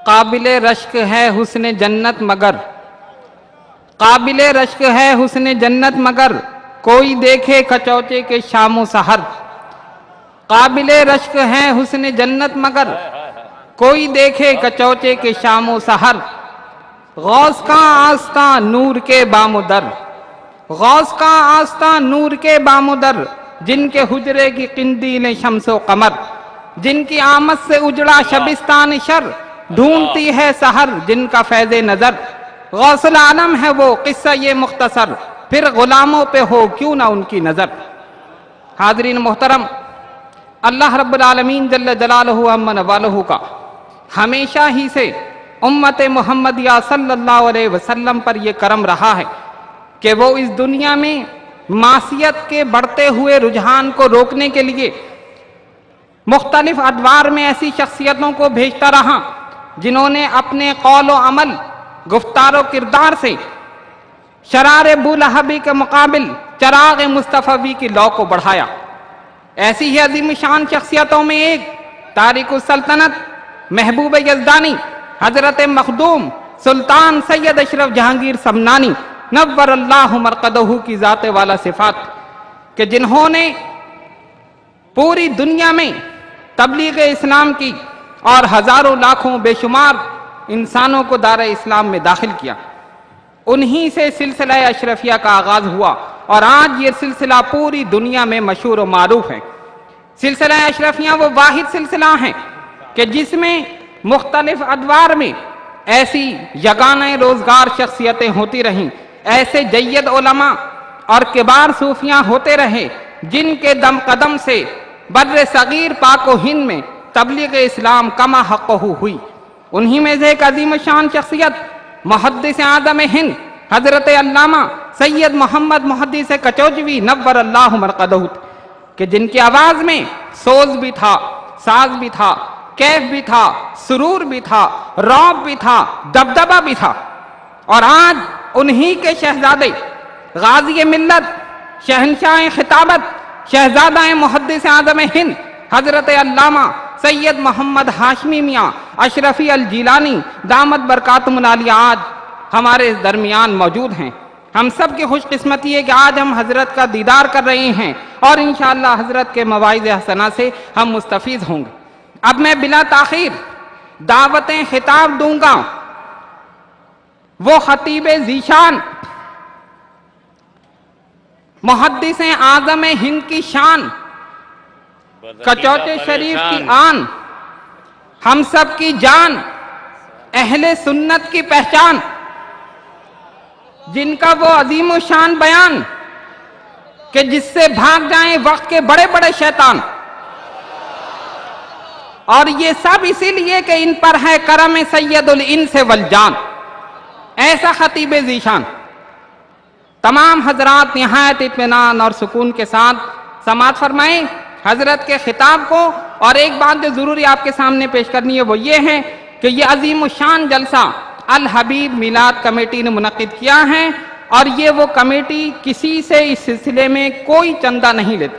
काबिले रश्क है हुस्न जन्नत मगर, काबिले रश्क है हुस्न जन्नत मगर, कोई देखे कचौचे के शामो सहर। काबिले रश्क है हुस्न जन्नत मगर, कोई देखे कचौचे के शामो सहर। गौस का आस्था नूर के बामुदर, गौस का आस्था नूर के बामुदर, जिनके हुजरे की किंदील शम्सो कमर, जिनकी आमद से उजड़ा शबिस्तान शर, ढूंढती है सहर जिनका फैज़े नजर। गौसल आलम है वो किस्सा ये मुख्तसर, फिर गुलामों पे हो क्यों ना उनकी नजर। हाज़रीन मोहतरम, अल्लाह रब्बुल आलमीन जल्ल जलालहु अम्मन वालहु का हमेशा ही से उम्मत मुहम्मदिया सल्लल्लाहु अलैहि वसल्लम पर यह करम रहा है कि वो इस दुनिया में मासियत के बढ़ते हुए रुझान को रोकने के लिए मुख्तलिफ अदवार में ऐसी शख्सियतों को भेजता रहा जिन्होंने अपने कौल व अमल, गुफ्तार व किरदार से शरार बुलहबी के मुकाबिल चराग मुस्तफ़वी की लौ को बढ़ाया। ऐसी ही अजीम शान शख्सियतों में एक तारिकुस सल्तनत महबूब यज़दानी हजरत मखदूम सुल्तान सैयद अशरफ जहांगीर समनानी नव्वर अल्लाहु मरकदहू की ज़ात वाला सिफात के जिन्होंने पूरी दुनिया में तबलीग इस्लाम की और हजारों लाखों बेशुमार इंसानों को दारे इस्लाम में दाखिल किया। उन्हीं से सिलसिला अशरफिया का आगाज हुआ और आज ये सिलसिला पूरी दुनिया में मशहूर और मारूफ है। सिलसिला अशरफिया वो वाहिद सिलसिला है कि जिसमें मुख्तलिफ अदवार में ऐसी यगाना रोजगार शख्सियतें होती रहीं, ऐसे जय्यद उलमा और किबार सूफियां होते रहे जिनके दम कदम से बर्रे सगीर पाको हिंद में तबलीग इस्लाम कमा हक़्क़हू हुई। उन्हीं में से एक अजीम शान शख्सियत मुहद्दिस आज़म हिंद हजरत अल्लामा सैयद मोहम्मद मुहद्दिस कचौजवी नव्वर अल्लाहु मरकदहू कि जिनकी आवाज में सोज भी था, साज भी था, कैफ भी था, सुरूर भी था, रौब भी था, दबदबा भी था। और आज उन्हीं के शहजादे गाजी मिल्लत, शहनशाह खिताबत, शहजादा मुहद्दिस आज़म हिंद हजरत अल्लामा सैयद मोहम्मद हाशमी मियाँ अशरफी अल जिलानी दामत बरकातुहुल आलिया आज हमारे दरमियान मौजूद हैं। हम सब की खुशकिस्मती है कि आज हम हजरत का दीदार कर रहे हैं और इंशाअल्लाह हजरत के मवाइज़ हसना से हम मुस्तफीज होंगे। अब मैं बिला ताखीर दावतें खिताब दूंगा वो खतीब जीशान मुहद्दिस आज़म हिंद की शान, कचौटे शरीफ की आन, हम सब की जान, अहले सुन्नत की पहचान, जिनका वो अजीम शान बयान कि जिससे भाग जाएं वक्त के बड़े बड़े शैतान। और ये सब इसीलिए कि इन पर है करम सैयदुल इंस वल जान। ऐसा खतीब जीशान तमाम हजरात निहायत इत्मीनान और सुकून के साथ समाअत फरमाएं हजरत के खिताब को। और एक बात जो जरूरी आपके सामने पेश करनी है वो ये है कि ये अजीम शान जलसा अल हबीब मिलाद कमेटी ने मुनक्किद किया है और ये वो कमेटी किसी से इस सिलसिले में कोई चंदा नहीं लेती।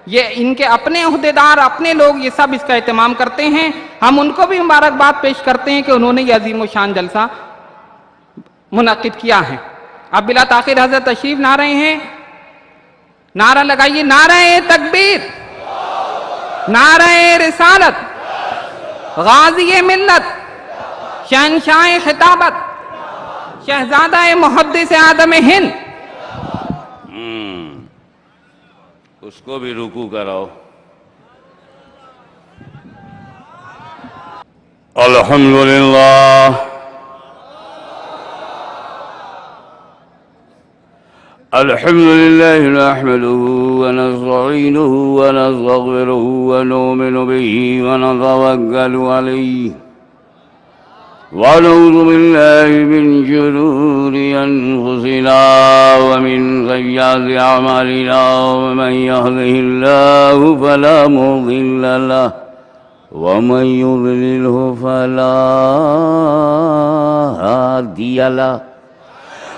ये इनके अपने अहदेदार, अपने लोग ये सब इसका एहतमाम करते हैं। हम उनको भी मुबारकबाद पेश करते हैं कि उन्होंने ये अजीम शान जलसा मुनक्किद किया है। अब बिला ताखिर हजरत तशरीफ ला रहे हैं। नारा लगाइए, नारे तकबीर, नारे रिसालत, गाजी मिल्लत, शहनशाह खिताबत, शहजादा मुहद्दिस आज़म हिंद। उसको भी रुकू कराओ। अल्हम्दुलिल्लाह अल्हम्दुलिल्लाह नहमदुहु व नस्तईनुहु व नस्तगफिरुहु व नुमिनु बिही व नतवक्कलु अलैहि व नऊज़ु बिल्लाहि मिन शुरूरि अनफुसिना व मिन सय्यिआति अअमालिना मन यहदिहिल्लाहु फला मुदिल्ल लहु व मन युद्लिलहु फला हादिय लहु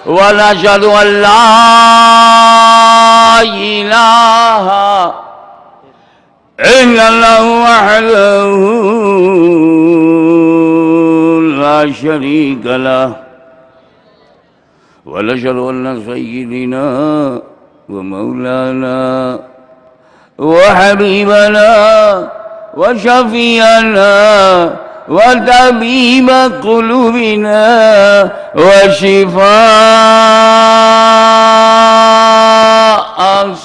व नशहदु अल्ला इलाहा इल्लल्लाहु वहदहु शरीक लह वनशहदु अन्न सय्यिदना व मौलाना व हबीबना व शफीअना व तबीब क़ुलूबिना व शिफ़ाअ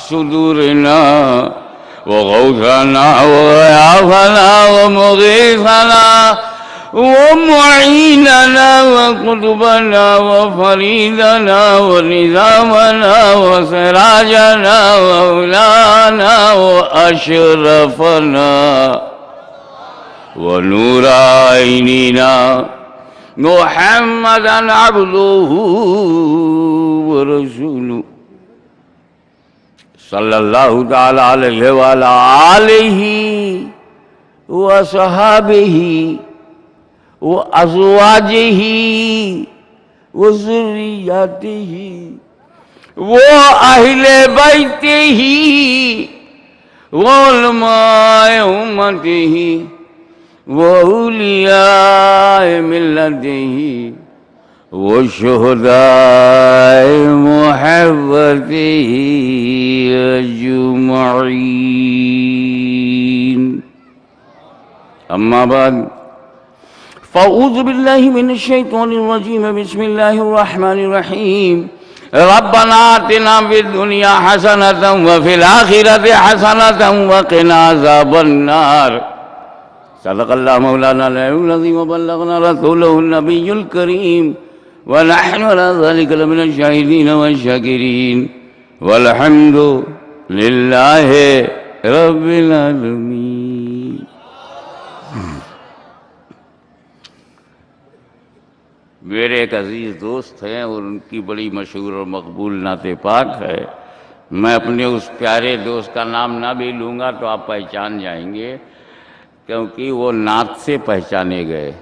सुदूरिना व गौथना व गयाथना व मुगीथना व मुईनना व कुतुबना व फरीदना व निज़ामना व सिराजना व उलाना व अशरफना व नूराइनिना मुहम्मदन अब्दुहु व रसूलुहु सल्लल्लाहु ताला अलैहि व अला आलिहि व सहाबिही व अज़वाजिही व ज़ुर्रिय्यतिही व अहले बैतिही व उलमाए उम्मतिही व औलियाए मिल्लतिही व शुहदाए मुहब्बतिही अजमईन। अम्मा बाद फ़अऊज़ु बिल्लाहि मिनश शैतानिर रजीम बिस्मिल्लाहिर रहमानिर रहीम। रब्बना आतिना फिद दुनिया हसनतन व फिल आखिरति हसनतन व क़िना अज़ाबन्नार। सदक़ल्लाहु मौलाना अल-अलीयुल अज़ीम व बल्लगना रसूलुहुन नबियुल करीम व नहनु अला ज़ालिका लमिनश शाहिदीन व शाकिरीन वल्हम्दु लिल्लाहि रब्बिल आलमीन। मेरे एक अजीज़ दोस्त हैं और उनकी बड़ी मशहूर और मकबूल नाते पाक है। मैं अपने उस प्यारे दोस्त का नाम ना भी लूँगा तो आप पहचान जाएंगे, क्योंकि वो नात से पहचाने गए,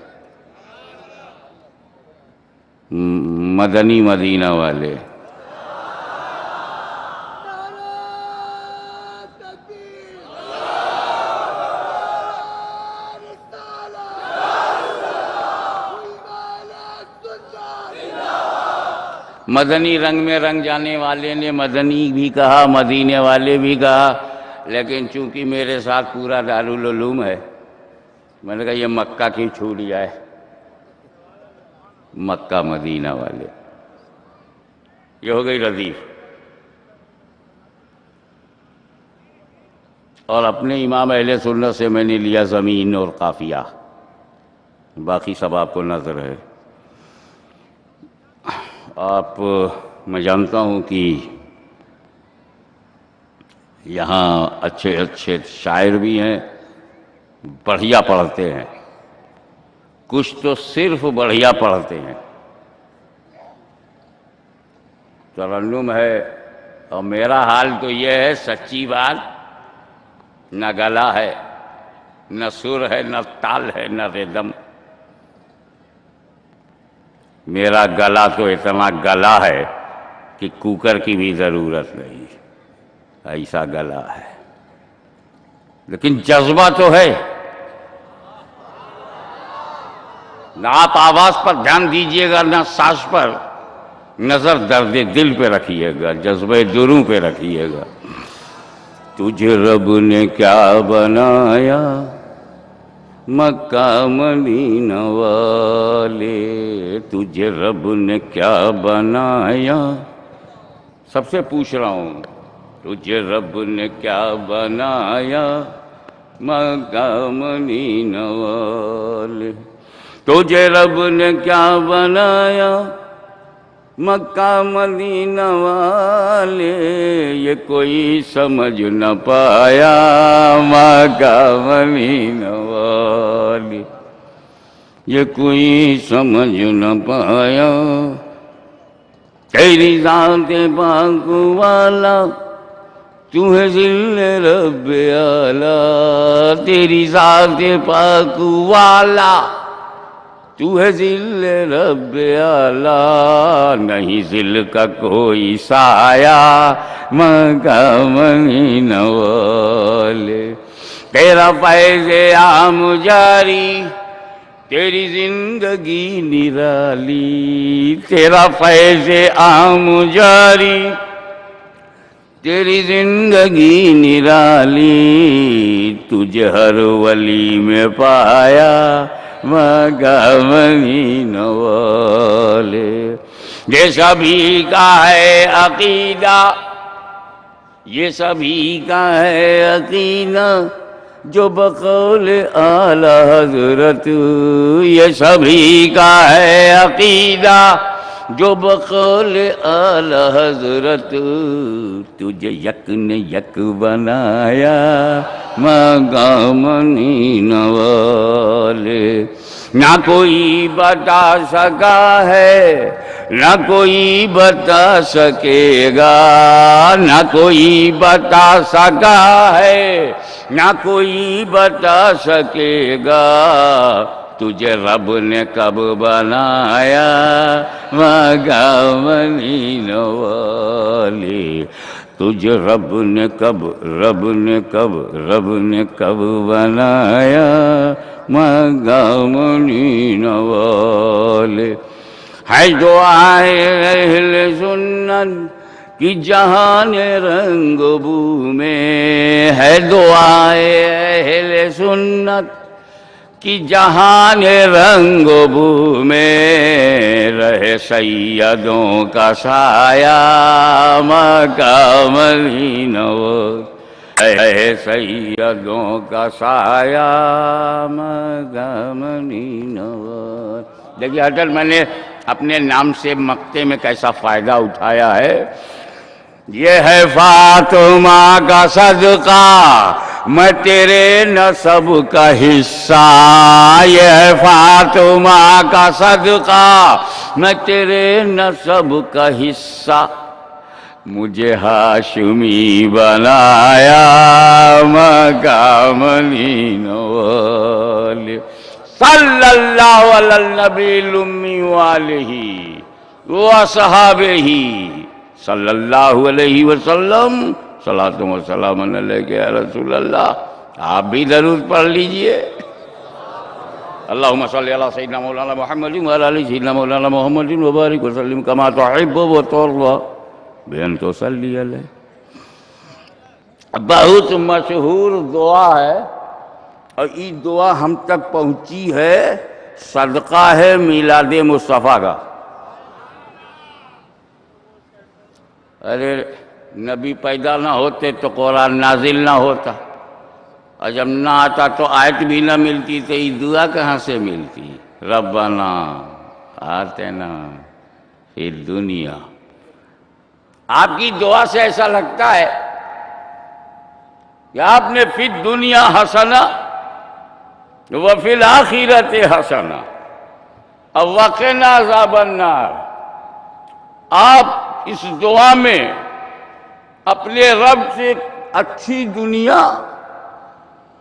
मदनी मदीना वाले। मदनी रंग में रंग जाने वाले ने मदनी भी कहा, मदीने वाले भी कहा, लेकिन चूंकि मेरे साथ पूरा दारुल उलूम है, मैंने कहा ये मक्का की छूट जाए, मक्का मदीना वाले। ये हो गई रदीफ। और अपने इमाम अहले सुन्नत से मैंने लिया ज़मीन और काफ़िया, बाकी सब आपको नज़र है। मैं जानता हूँ कि यहाँ अच्छे अच्छे शायर भी हैं, बढ़िया पढ़ते हैं, कुछ तो सिर्फ बढ़िया पढ़ते हैं। तरन्नुम है, और मेरा हाल तो ये है, सच्ची बात, न गला है, न सुर है, न ताल है, न रिदम। मेरा गला तो इतना गला है कि कुकर की भी ज़रूरत नहीं, ऐसा गला है, लेकिन जज्बा तो है। ना आप आवाज़ पर ध्यान दीजिएगा, ना सांस पर, नज़र दर्द दिल पे रखिएगा, जज्बे दुरूं पे रखिएगा। तुझे रब ने क्या बनाया मक्का मदीना वाले, तुझे रब ने क्या बनाया। सबसे पूछ रहा हूँ, तुझे रब ने क्या बनाया मक्का मदीना वाले, तुझे रब ने क्या बनाया मक्का मदीना वाले। ये कोई समझ न पाया मक्का मदीना वाले, ये कोई समझ न पाया। तेरी ज़ात पाक वाला तू है ज़िल्ले रब्बे आला, तेरी ज़ात पाक वाला तू है ज़िल्ले रब्बे आला। नहीं ज़िल का कोई साया मक्का मदीना वाले, तेरा फैज़े आम जारी तेरी जिंदगी निराली, तेरा फैज़े आम जारी, तेरी जिंदगी निराली, तुझे हर वली में पाया मगामनी नवाले। ये सभी का है अकीदा, ये सभी का है अकीदा, जो बकौल आला हजरत, ये सभी का है अकीदा, जो बकौल आला हजरत, तुझे यक ने यक बनाया मगामनी नवाले। ना कोई बता सका है, ना कोई बता सकेगा, ना कोई बता सका है, ना कोई बता सकेगा, तुझे रब ने कब बनाया मगामनी नवाले। तुझे रब ने कब बनाया मगामनी नवाले। है जो आए अहले सुन्नत कि जहान रंग बू में, है दुआए अहले सुन्नत कि जहान रंग बू में, रहे सैयदों का साया मगामनी नवाले, रहे सैयदों का साया मगामनी नवाले। देखिए अटल, मैंने अपने नाम से मक्ते में कैसा फायदा उठाया है। ये है फातिमा का सदका, मैं तेरे नसब का हिस्सा, ये है फातिमा का सदका, मैं तेरे नसब का हिस्सा, मुझे हाशिमी बनाया मगामनी नवाले। सल्लल्लाहु अला नबील उम्मी वालिही व असहाबिही सल्लल्लाहु अलैहि वसल्लम। सलातो व सलाम अलैका या रसूल अल्लाह। आप भी दरूद पढ़ लीजिए। अल्लाहुम्मा सल्ली अला सय्यिदिना मौलाना मुहम्मदिन व अला आलि सय्यिदिना मौलाना मुहम्मदिन व बारिक व सल्लिम कमा तुहिब्बु व तुर्दा बिअन तुसल्ली अलैहि। बहुत मशहूर दुआ है और ये दुआ हम तक पहुंची है, सदका है मिलाद मुस्तफ़ा का। अरे नबी पैदा ना होते तो कुरान नाजिल ना होता, और जब ना आता तो आयत भी ना मिलती, तो ये दुआ कहाँ से मिलती। रब्बना आतिना फिद दुनिया। आपकी दुआ से ऐसा लगता है कि आपने फिद दुनिया हसना व फिल आखिरत हसना और वक़िना अज़ाबन्नार। आप इस दुआ में अपने रब से अच्छी दुनिया,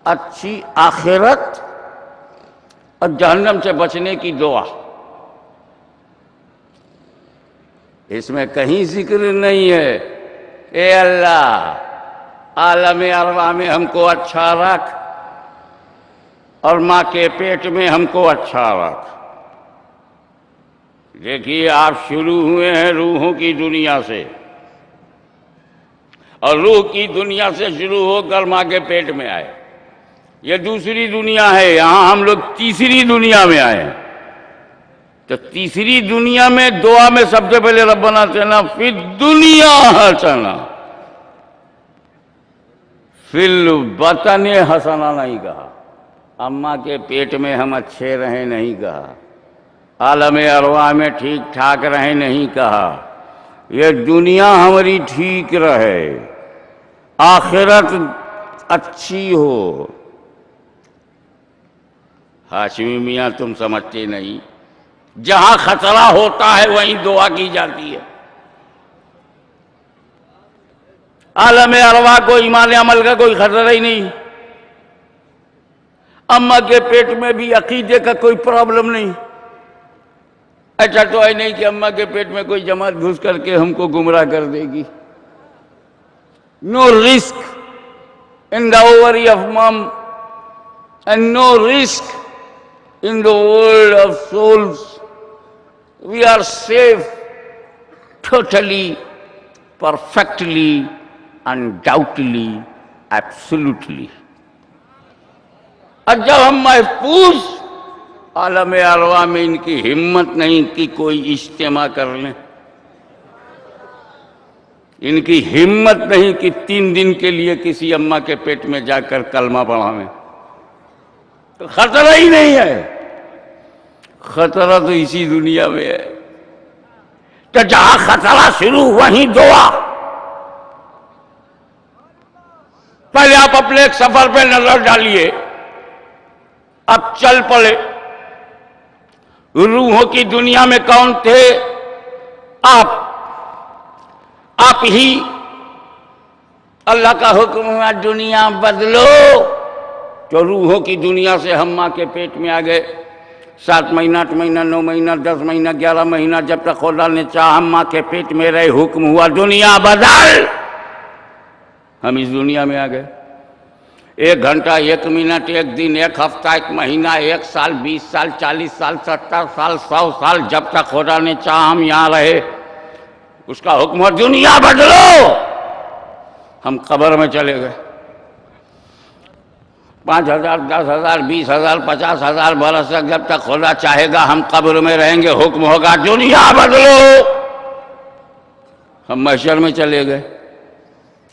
अच्छी आखिरत और जहन्नम से बचने की दुआ, इसमें कहीं जिक्र नहीं है ए अल्लाह आलम अरवा में हमको अच्छा रख और माँ के पेट में हमको अच्छा रख। देखिए, आप शुरू हुए हैं रूहों की दुनिया से, और रूह की दुनिया से शुरू होकर माँ के पेट में आए। ये दूसरी दुनिया है, यहाँ हम लोग तीसरी दुनिया में आए हैं। तो तीसरी दुनिया में दुआ में सबसे पहले रब्बना आतिना फिद दुनिया हसना, फिल बतन हसना नहीं कहा, अम्मा के पेट में हम अच्छे रहे नहीं कहा, आलम अरवा में ठीक ठाक रहे नहीं कहा, ये दुनिया हमारी ठीक रहे, आखिरत अच्छी हो। हाशिमी मियाँ तुम समझते नहीं, जहां खतरा होता है वहीं दुआ की जाती है। आलम अरवा को ईमान अमल का कोई खतरा ही नहीं, अम्मा के पेट में भी अकीदे का कोई प्रॉब्लम नहीं। ऐसा तो है नहीं कि अम्मा के पेट में कोई जमात घुस करके हमको गुमराह कर देगी। No risk in the ovary of mum and no risk in the world of souls, we are safe totally, perfectly, undoubtedly, absolutely. और जब हम महफूज आलम अरवा में इनकी हिम्मत नहीं कि कोई इज्तिमा कर लें, इनकी हिम्मत नहीं कि 3 दिन के लिए किसी अम्मा के पेट में जाकर कलमा पढ़ावें, तो खतरा ही नहीं है। खतरा तो इसी दुनिया में है। तो जहां खतरा शुरू वहीं दुआ। पहले आप अपने एक सफर पे नजर डालिए, अब चल पड़े। रूहों की दुनिया में कौन थे? आप ही। अल्लाह का हुक्म हुआ दुनिया बदलो, तो रूहों की दुनिया से हम मां के पेट में आ गए। 7 महीना, 8 महीना, 9 महीना, 10 महीना, 11 महीना, जब तक खुदा ने चाहा हम मां के पेट में रहे, हुक्म हुआ दुनिया बदल। हम इस दुनिया में आ गए। 1 घंटा, 1 मिनट, 1 दिन, 1 हफ्ता, 1 महीना, 1 साल, 20 साल, 40 साल, 70 साल, 100 साल, जब तक खुदा ने चाहा हम यहां रहे, उसका हुक्म हुआ दुनिया बदलो। हम कब्र में चले गए। 5,000, 10,000, 20,000, 50,000 बरस तक जब तक खुदा चाहेगा हम कब्र में रहेंगे, हुक्म होगा दुनिया बदलो। हम महशर में चले गए।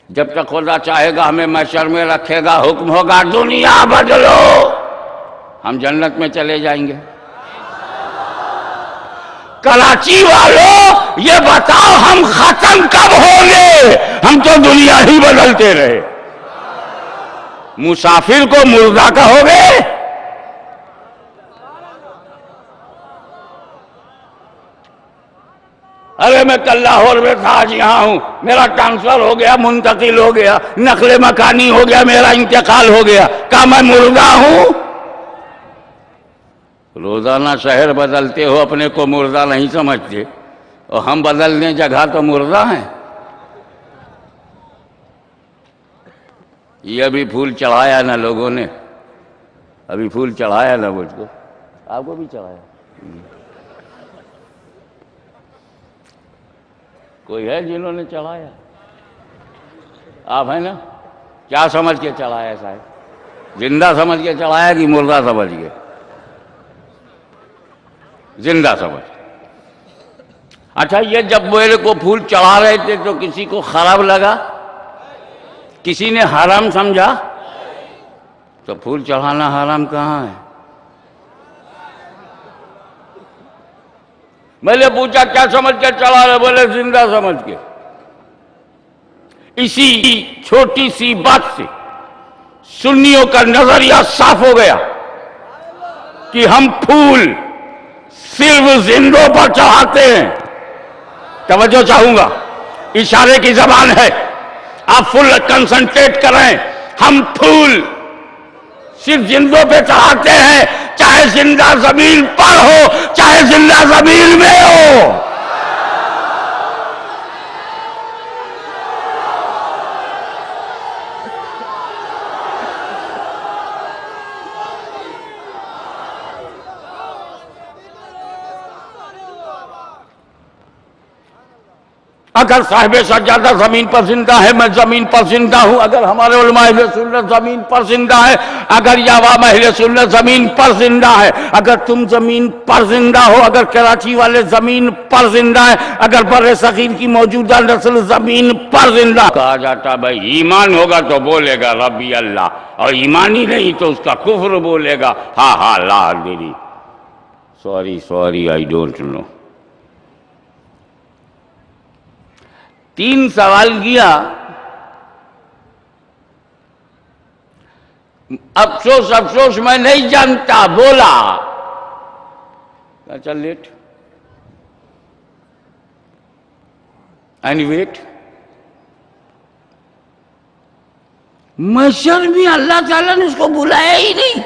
जब तक खुदा चाहेगा हमें महशर में रखेगा, हुक्म होगा दुनिया बदलो। हम जन्नत में चले जाएंगे। कराची वालों, ये बताओ हम खत्म कब होंगे? हम तो दुनिया ही बदलते रहे। मुसाफिर को मुर्दा कहोगे? अरे मैं कल लाहौर में था, आज यहां हूं, मेरा ट्रांसफर हो गया, मुंतकिल हो गया, नकले मकानी हो गया, मेरा इंतकाल हो गया, क्या मैं मुर्दा हूं? रोजाना शहर बदलते हो, अपने को मुर्दा नहीं समझते, और हम बदलने जगह तो मुर्दा हैं। ये अभी फूल चढ़ाया ना लोगों ने, अभी फूल चढ़ाया ना मुझको, आपको भी चढ़ाया। कोई है जिन्होंने चढ़ाया? आप है ना? क्या समझ के चढ़ाया साहब? जिंदा समझ के चढ़ाया कि मुर्दा समझ के? जिंदा समझ। अच्छा, ये जब मेरे को फूल चढ़ा रहे थे तो किसी को खराब लगा? किसी ने हराम समझा? तो फूल चढ़ाना हराम कहाँ है? मैंने पूछा क्या समझ के चढ़ा रहे? बोले जिंदा समझ के। इसी छोटी सी बात से सुन्नियों का नजरिया साफ हो गया कि हम फूल सिर्फ जिंदों पर चढ़ाते हैं। तवज्जो चाहूंगा, इशारे की जबान है, आप फुल कंसंट्रेट करें। हम फूल सिर्फ जिंदों पे चढ़ाते हैं, चाहे जिंदा जमीन पर हो, चाहे जिंदा जमीन में हो। अगर साहिब सज्जादा जमीन पर जिंदा है, मैं जमीन पर जिंदा हूं। अगर हमारे उलमा अहले सुन्नत जमीन पर जिंदा है, अगर ये अवाम अहले सुन्नत जमीन पर जिंदा है, अगर तुम जमीन पर जिंदा हो, अगर कराची वाले जमीन पर जिंदा है, अगर बर्रे सगीर की मौजूदा नस्ल जमीन पर जिंदा। कहा जाता भाई ईमान होगा तो बोलेगा रब्बी अल्लाह, और ईमान ही नहीं तो उसका कुफ्र बोलेगा हा ला मेरी सॉरी आई डोंट नो। 3 सवाल किया, अफसोस मैं नहीं जानता, बोला। अच्छा लेट एंड वेट। महशर में अल्लाह ताला ने उसको बुलाया ही नहीं।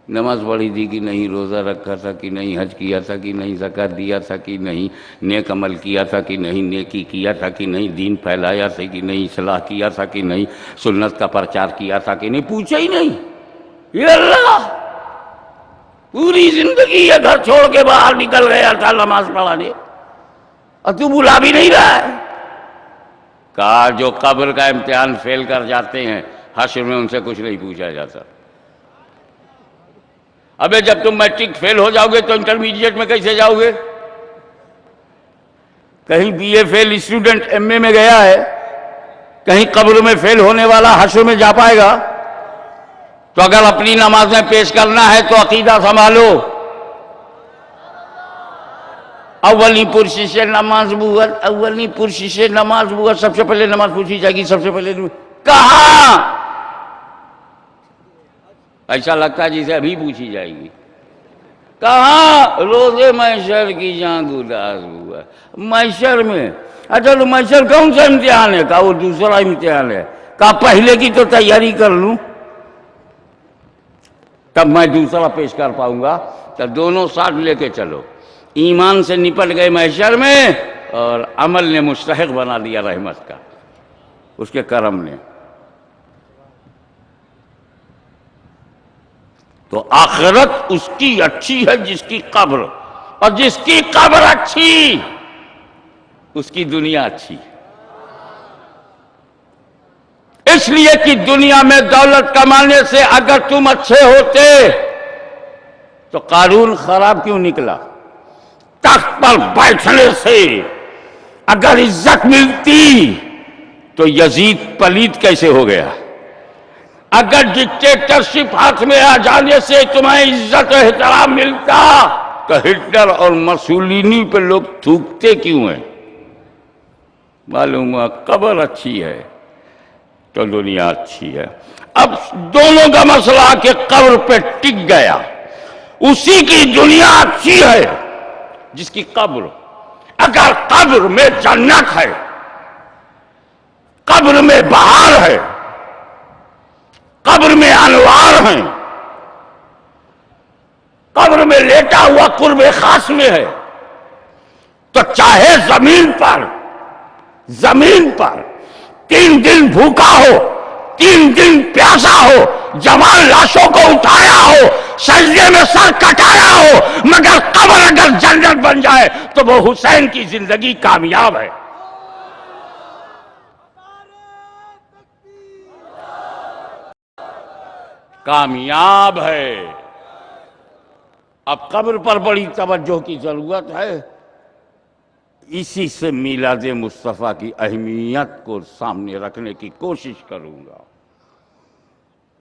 नमाज पढ़ी थी कि नहीं, रोज़ा रखा था कि नहीं, हज किया था कि नहीं, ज़कात दिया था कि नहीं, नेक अमल किया था कि नहीं, नेकी किया था कि नहीं, दीन फैलाया था कि नहीं, इस्लाह किया था कि नहीं, सुन्नत का प्रचार किया था कि नहीं, पूछा ही नहीं। ये अल्लाह पूरी जिंदगी ये घर छोड़ के बाहर निकल गया था नमाज पढ़ाने, और तू बुला भी नहीं रहा है। कहा जो कब्र का इम्तिहान फेल कर जाते हैं हश्र में उनसे कुछ नहीं पूछा जाता। अबे जब तुम मैट्रिक फेल हो जाओगे तो इंटरमीडिएट में कैसे जाओगे? कहीं बीए फेल स्टूडेंट एमए में गया है, कहीं कब्र में फेल होने वाला हश्र में जा पाएगा? तो अगर अपनी नमाज में पेश करना है तो अकीदा संभालो। अव्वली पुरशी से नमाज बुअत, अव्वली पुरशी से नमाज बुअत, सबसे पहले नमाज पूछी जाएगी, सबसे पहले कहां? ऐसा लगता है जिसे अभी पूछी जाएगी। कहां? रोजे मैशर की जान उदास हुआ। मैशर में? अच्छा तो मैशर कौन सा इम्तिहान है? कहा वो दूसरा इम्तिहान है। कहा पहले की तो तैयारी कर लूं तब मैं दूसरा पेश कर पाऊंगा। तब दोनों साथ लेके चलो। ईमान से निपट गए मैशर में और अमल ने मुस्तहिक बना दिया रहमत का, उसके करम ने। तो आखिरत उसकी अच्छी है जिसकी कब्र, और जिसकी कब्र अच्छी उसकी दुनिया अच्छी। इसलिए कि दुनिया में दौलत कमाने से अगर तुम अच्छे होते तो कारून खराब क्यों निकला? तख्त पर बैठने से अगर इज्जत मिलती तो यजीद पलीद कैसे हो गया? अगर डिक्टेटरशिप हाथ में आ जाने से तुम्हें इज्जत और एहतराम मिलता तो हिटलर और मसूलिनी पे लोग थूकते क्यों हैं? मालूम हुआ कब्र अच्छी है तो दुनिया अच्छी है। अब दोनों का मसला के कब्र पे टिक गया। उसी की दुनिया अच्छी है जिसकी कब्र। अगर कब्र में जन्नत है, कब्र में बहार है, कब्र में अनवार हैं, कब्र में लेटा हुआ कुर्बे खास में है, तो चाहे जमीन पर 3 दिन भूखा हो, 3 दिन प्यासा हो, जवान लाशों को उठाया हो, सजदे में सर कटाया हो, मगर कब्र अगर जन्नत बन जाए तो वो हुसैन की जिंदगी कामयाब है। कामयाब है। अब कब्र पर बड़ी तवज्जो की जरूरत है। इसी से मिलाद मुस्तफ़ा की अहमियत को सामने रखने की कोशिश करूंगा।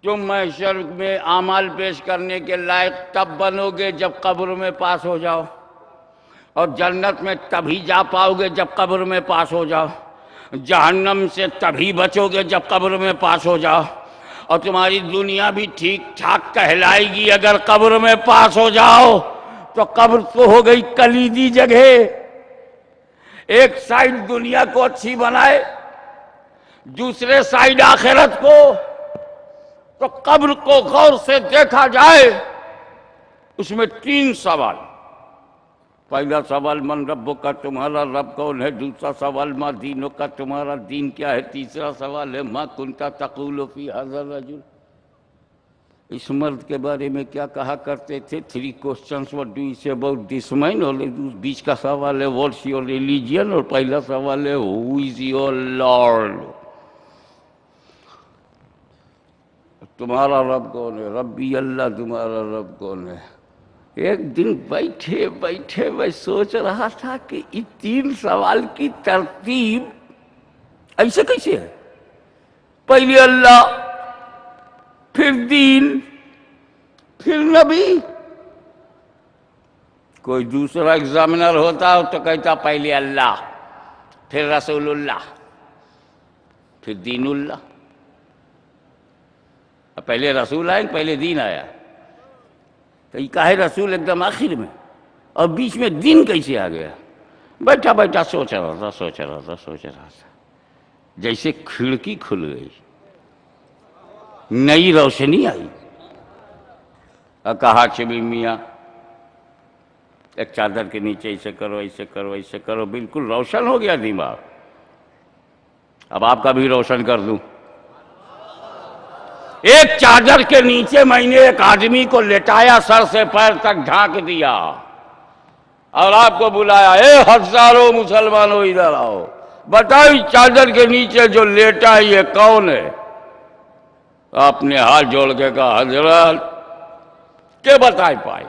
तुम महशर में आमाल पेश करने के लायक तब बनोगे जब कब्र में पास हो जाओ, और जन्नत में तभी जा पाओगे जब कब्र में पास हो जाओ। जहन्नम से तभी बचोगे जब कब्र में पास हो जाओ, और तुम्हारी दुनिया भी ठीक ठाक कहलाएगी अगर कब्र में पास हो जाओ। तो कब्र तो हो गई कलीदी जगह। एक साइड दुनिया को अच्छी बनाए, दूसरे साइड आखिरत को। तो कब्र को गौर से देखा जाए, उसमें 3 सवाल। पहला सवाल मन रब्बो का, तुम्हारा रब कौन है? दूसरा सवाल माँ दीनों का, तुम्हारा दीन क्या है? तीसरा सवाल है माँ कुंता तक़ूलु फी हाज़ा रजुल, इस मर्द के बारे में क्या कहा करते थे? 3 questions what do you say about this man. और बीच का सवाल है व्हाट्स योर रिलीजन, और पहला सवाल है हु इज योर लॉर्ड। तुम्हारा रब कौन है? रब्बी अल्लाह। तुम्हारा रब कौन है? एक दिन बैठे बैठे मैं सोच रहा था कि इन 3 सवाल की तरतीब ऐसे कैसे है? पहले अल्लाह, फिर दीन, फिर नबी। कोई दूसरा एग्जामिनर होता हो तो कहता पहले अल्लाह, फिर रसूलुल्लाह, फिर दीनुल्लाह। पहले रसूल आए, पहले दीन आया। तो ये काहे रसूल एकदम आखिर में, और बीच में दीन कैसे आ गया? बैठा बैठा सोच रहा था, जैसे खिड़की खुल गई, नई रोशनी आई। और कहा चबी मियाँ एक चादर के नीचे ऐसे करो, ऐसे करो, ऐसे करो, बिल्कुल रोशन हो गया दिमाग। अब आपका भी रोशन कर दूं। एक चादर के नीचे मैंने एक आदमी को लेटाया, सर से पैर तक ढांक दिया और आपको बुलाया, हजारों मुसलमानों इधर आओ, बताओ इस चादर के नीचे जो लेटा है ये कौन है? आपने हाथ जोड़ के कहा, हजरत के बता पाए,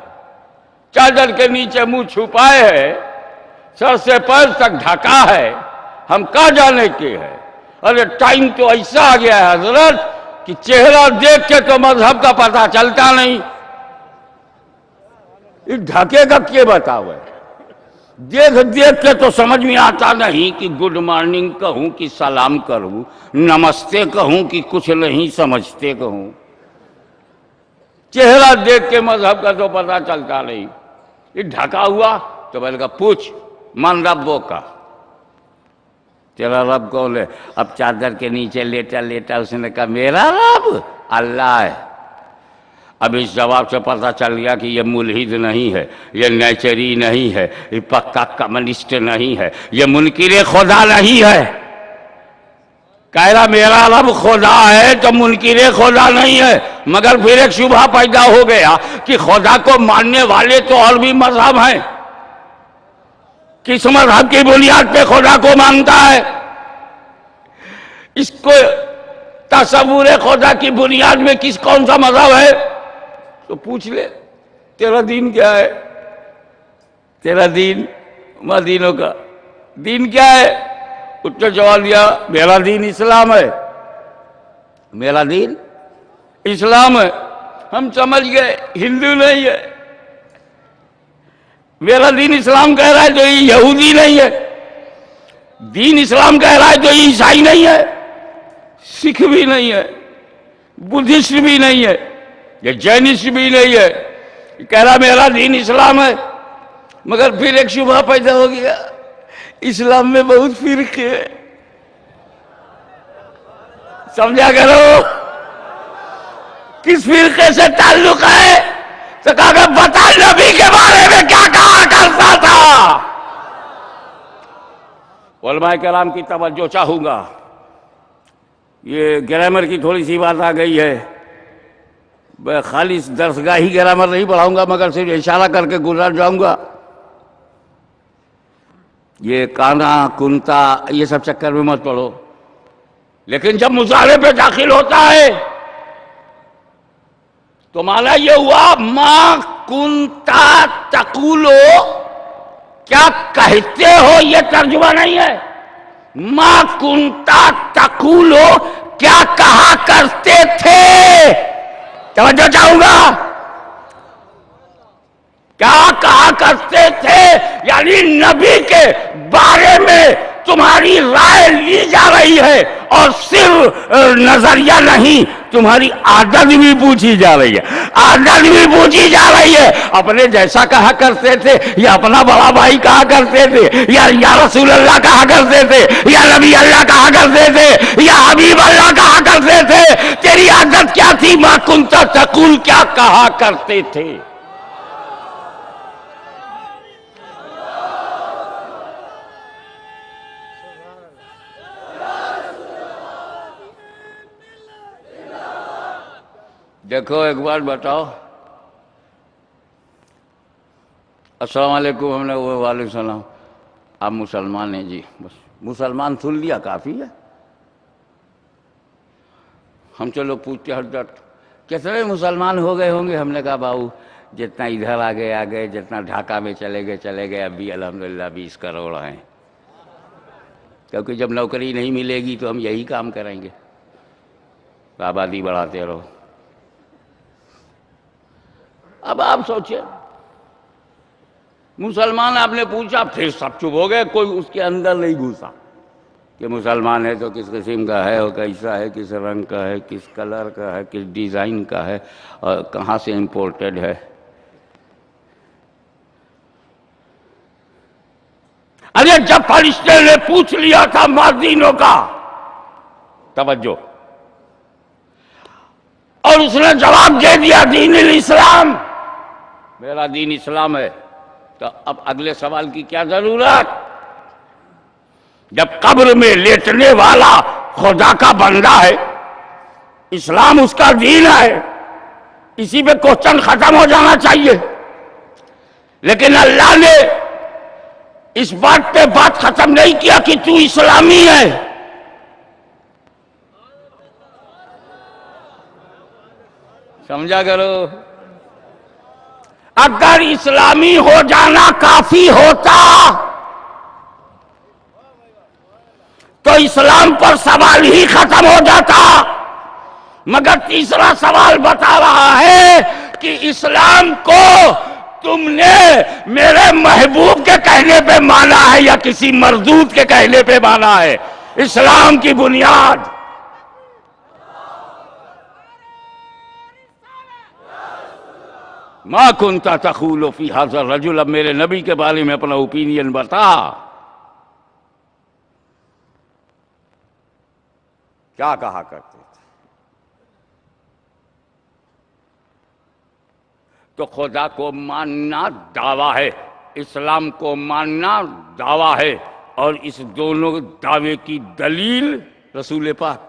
चादर के नीचे मुंह छुपाए है, सर से पैर तक ढका है, हम क्या जाने के है? अरे टाइम तो ऐसा आ गया है हजरत कि चेहरा देख के तो मजहब का पता चलता नहीं, इस ढके का क्या बताओ? देख देख के तो समझ में आता नहीं कि गुड मॉर्निंग कहूं कि सलाम करूं, नमस्ते कहूं कि कुछ नहीं समझते कहूं। चेहरा देख के मजहब का तो पता चलता नहीं, ये ढका हुआ। तो मैंने कहा पूछ मन रब्बों का, तेरा रब कौन है? अब चादर के नीचे लेटा लेटा उसने कहा मेरा रब अल्लाह है। अब इस जवाब से पता चल गया कि ये मुल्हिद नहीं है, ये नेचरी नहीं है, ये पक्का कम्युनिस्ट नहीं है, ये मुनकिर खुदा नहीं है। कह रहा मेरा रब खुदा है तो मुनकिर खुदा नहीं है। मगर फिर एक शुबहा पैदा हो गया कि खुदा को मानने वाले तो और भी मजहब हैं, किस मजहब की बुनियाद पे खुदा को मानता है? इसको तसव्वुर खुदा की बुनियाद में किस कौन सा मजहब है? तो पूछ ले तेरा दीन क्या है? तेरा दीन मदीनों का दीन क्या है? उसने जवाब दिया मेरा दीन इस्लाम है, मेरा दीन इस्लाम है। हम समझ गए हिंदू नहीं है। मेरा दीन इस्लाम कह रहा है तो ये यहूदी नहीं है, दीन इस्लाम कह रहा है तो ये ईसाई नहीं है, सिख भी नहीं है, बुद्धिस्ट भी नहीं है, ये जैनिस्ट भी नहीं है। कह रहा मेरा दीन इस्लाम है। मगर फिर एक शुबहा पैदा हो गया, इस्लाम में बहुत फिरके है, समझा करो किस फिरके से ताल्लुक है? तो कहा बता नबी के बारे में क्या कहा करता था। उलमाए कराम की तवज्जो चाहूंगा, ये ग्रामर की थोड़ी सी बात आ गई है। मैं खाली दर्सगाही ग्रामर नहीं पढ़ाऊंगा, मगर सिर्फ इशारा करके गुजर जाऊंगा। ये काना कुंता ये सब चक्कर में मत पड़ो। लेकिन जब मुजाहरे पे दाखिल होता है तो माना ये हुआ मां कुंता तकुलो, क्या कहते हो ये तर्जुमा नहीं है। मां कुंता तकुलो, क्या कहा करते थे? तवज्जो चाहूंगा, क्या कहा करते थे? यानी नबी के बारे में तुम्हारी राय ली जा रही है और सिर्फ नजरिया नहीं, तुम्हारी आदत भी पूछी जा रही है, आदत भी पूछी जा रही है। अपने जैसा कहा करते थे, या अपना बड़ा भाई कहा करते थे, या रसूल अल्लाह कहा करते थे, या नबी अल्लाह कहा करते थे, या हबीब अल्लाह कहा करते थे। तेरी आदत क्या थी? मा कुंता तकुल, क्या कहा करते थे? देखो एक बार बताओ, अस्सलाम वालेकुम, हमने वो वालेकुम सलाम, आप मुसलमान हैं जी, बस मुसलमान सुन लिया काफ़ी है। हमसे लोग पूछते हजरत कितने मुसलमान हो गए होंगे? हमने कहा बाबू जितना इधर आ गए, जितना ढाका में चले गए, अभी अल्हम्दुलिल्लाह 20 करोड़ हैं। क्योंकि जब नौकरी नहीं मिलेगी तो हम यही काम करेंगे, आबादी बढ़ाते रहो। अब आप सोचिए, मुसलमान आपने पूछा, फिर सब चुप हो गए, कोई उसके अंदर नहीं घुसा कि मुसलमान है तो किस किस्म का है, और कैसा है, किस रंग का है, किस कलर का है, किस डिज़ाइन का है, और कहाँ से इंपोर्टेड है। अरे जब फरिश्ते ने पूछ लिया था मदीनों का, तवज्जो, और उसने जवाब दे दिया दीन इस्लाम, मेरा दीन इस्लाम है, तो अब अगले सवाल की क्या जरूरत? जब कब्र में लेटने वाला खुदा का बंदा है, इस्लाम उसका दीन है, इसी पे क्वेश्चन खत्म हो जाना चाहिए। लेकिन अल्लाह ने इस बात पे बात खत्म नहीं किया कि तू इस्लामी है। समझा करो, अगर इस्लामी हो जाना काफी होता तो इस्लाम पर सवाल ही खत्म हो जाता। मगर तीसरा सवाल बता रहा है कि इस्लाम को तुमने मेरे महबूब के कहने पे माना है या किसी मरदूद के कहने पे माना है। इस्लाम की बुनियाद मा कुंता तखूलु फी हाज़ा रजुल। अब मेरे नबी के बारे में अपना ओपिनियन बता, क्या कहा करते थे? तो खुदा को मानना दावा है, इस्लाम को मानना दावा है, और इस दोनों दावे की दलील रसूल पाक।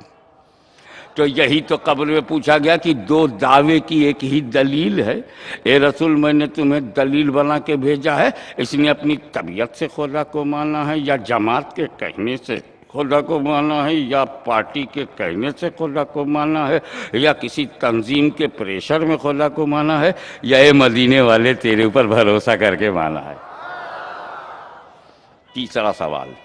तो यही तो कब्र में पूछा गया कि दो दावे की एक ही दलील है। ए रसूल, मैंने तुम्हें दलील बना के भेजा है, इसने अपनी तबीयत से खुदा को माना है, या जमात के कहने से खुदा को माना है, या पार्टी के कहने से खुदा को माना है, या किसी तंजीम के प्रेशर में खुदा को माना है, या ये मदीने वाले तेरे ऊपर भरोसा करके माना है? तीसरा सवाल,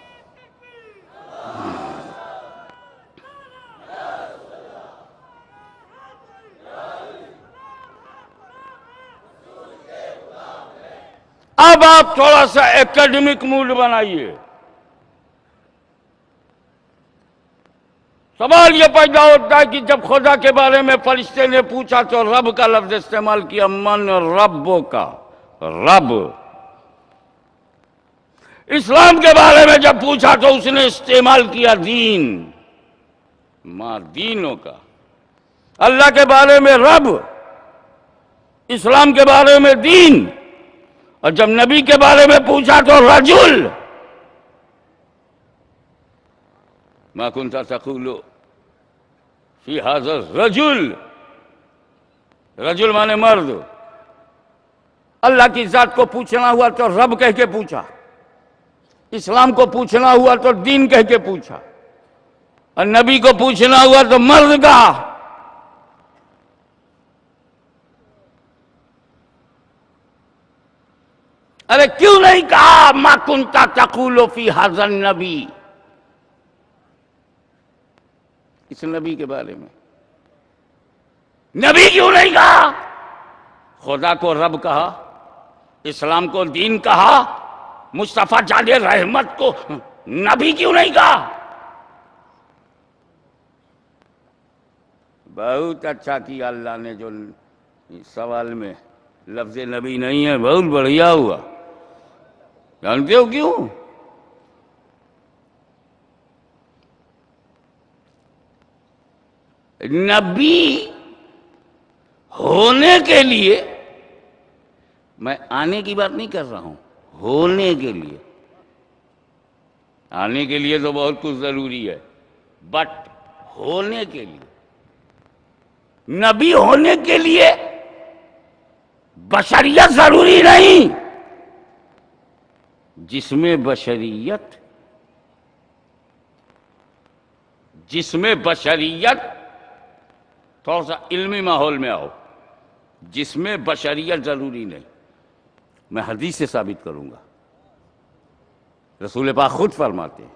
अब आप थोड़ा सा एकेडमिक मूड बनाइए। सवाल यह पैदा होता है कि जब खुदा के बारे में फरिश्ते ने पूछा तो रब का लफ्ज इस्तेमाल किया, मन रब्बो का, रब। इस्लाम के बारे में जब पूछा तो उसने इस्तेमाल किया दीन, मां दीनों का। अल्लाह के बारे में रब, इस्लाम के बारे में दीन, और जब नबी के बारे में पूछा तो रजुल। मा कुंता तक़ूलु फी हाज़ा रजुल, रजुल माने मर्द। अल्लाह की जात को पूछना हुआ तो रब कह के पूछा, इस्लाम को पूछना हुआ तो दीन कह के पूछा, और नबी को पूछना हुआ तो मर्द कहा। अरे क्यों नहीं कहा मा कुंता तक़ूलु फी हाज़ा नबी, इस नबी के बारे में? नबी क्यों नहीं कहा? खुदा को रब कहा, इस्लाम को दीन कहा, मुस्तफा जाने रहमत को नबी क्यों नहीं कहा? बहुत अच्छा किया अल्लाह ने जो इस सवाल में लफ्ज नबी नहीं है, बहुत बढ़िया हुआ। जानते हो क्यों? नबी होने के लिए, मैं आने की बात नहीं कर रहा हूं, होने के लिए। आने के लिए तो बहुत कुछ जरूरी है, बट होने के लिए, नबी होने के लिए बशरियत जरूरी नहीं। जिसमें बशरियत थोड़ा सा इल्मी माहौल में आओ, जिसमें बशरियत जरूरी नहीं। मैं हदीस से साबित करूंगा। रसूल पाक खुद फरमाते हैं,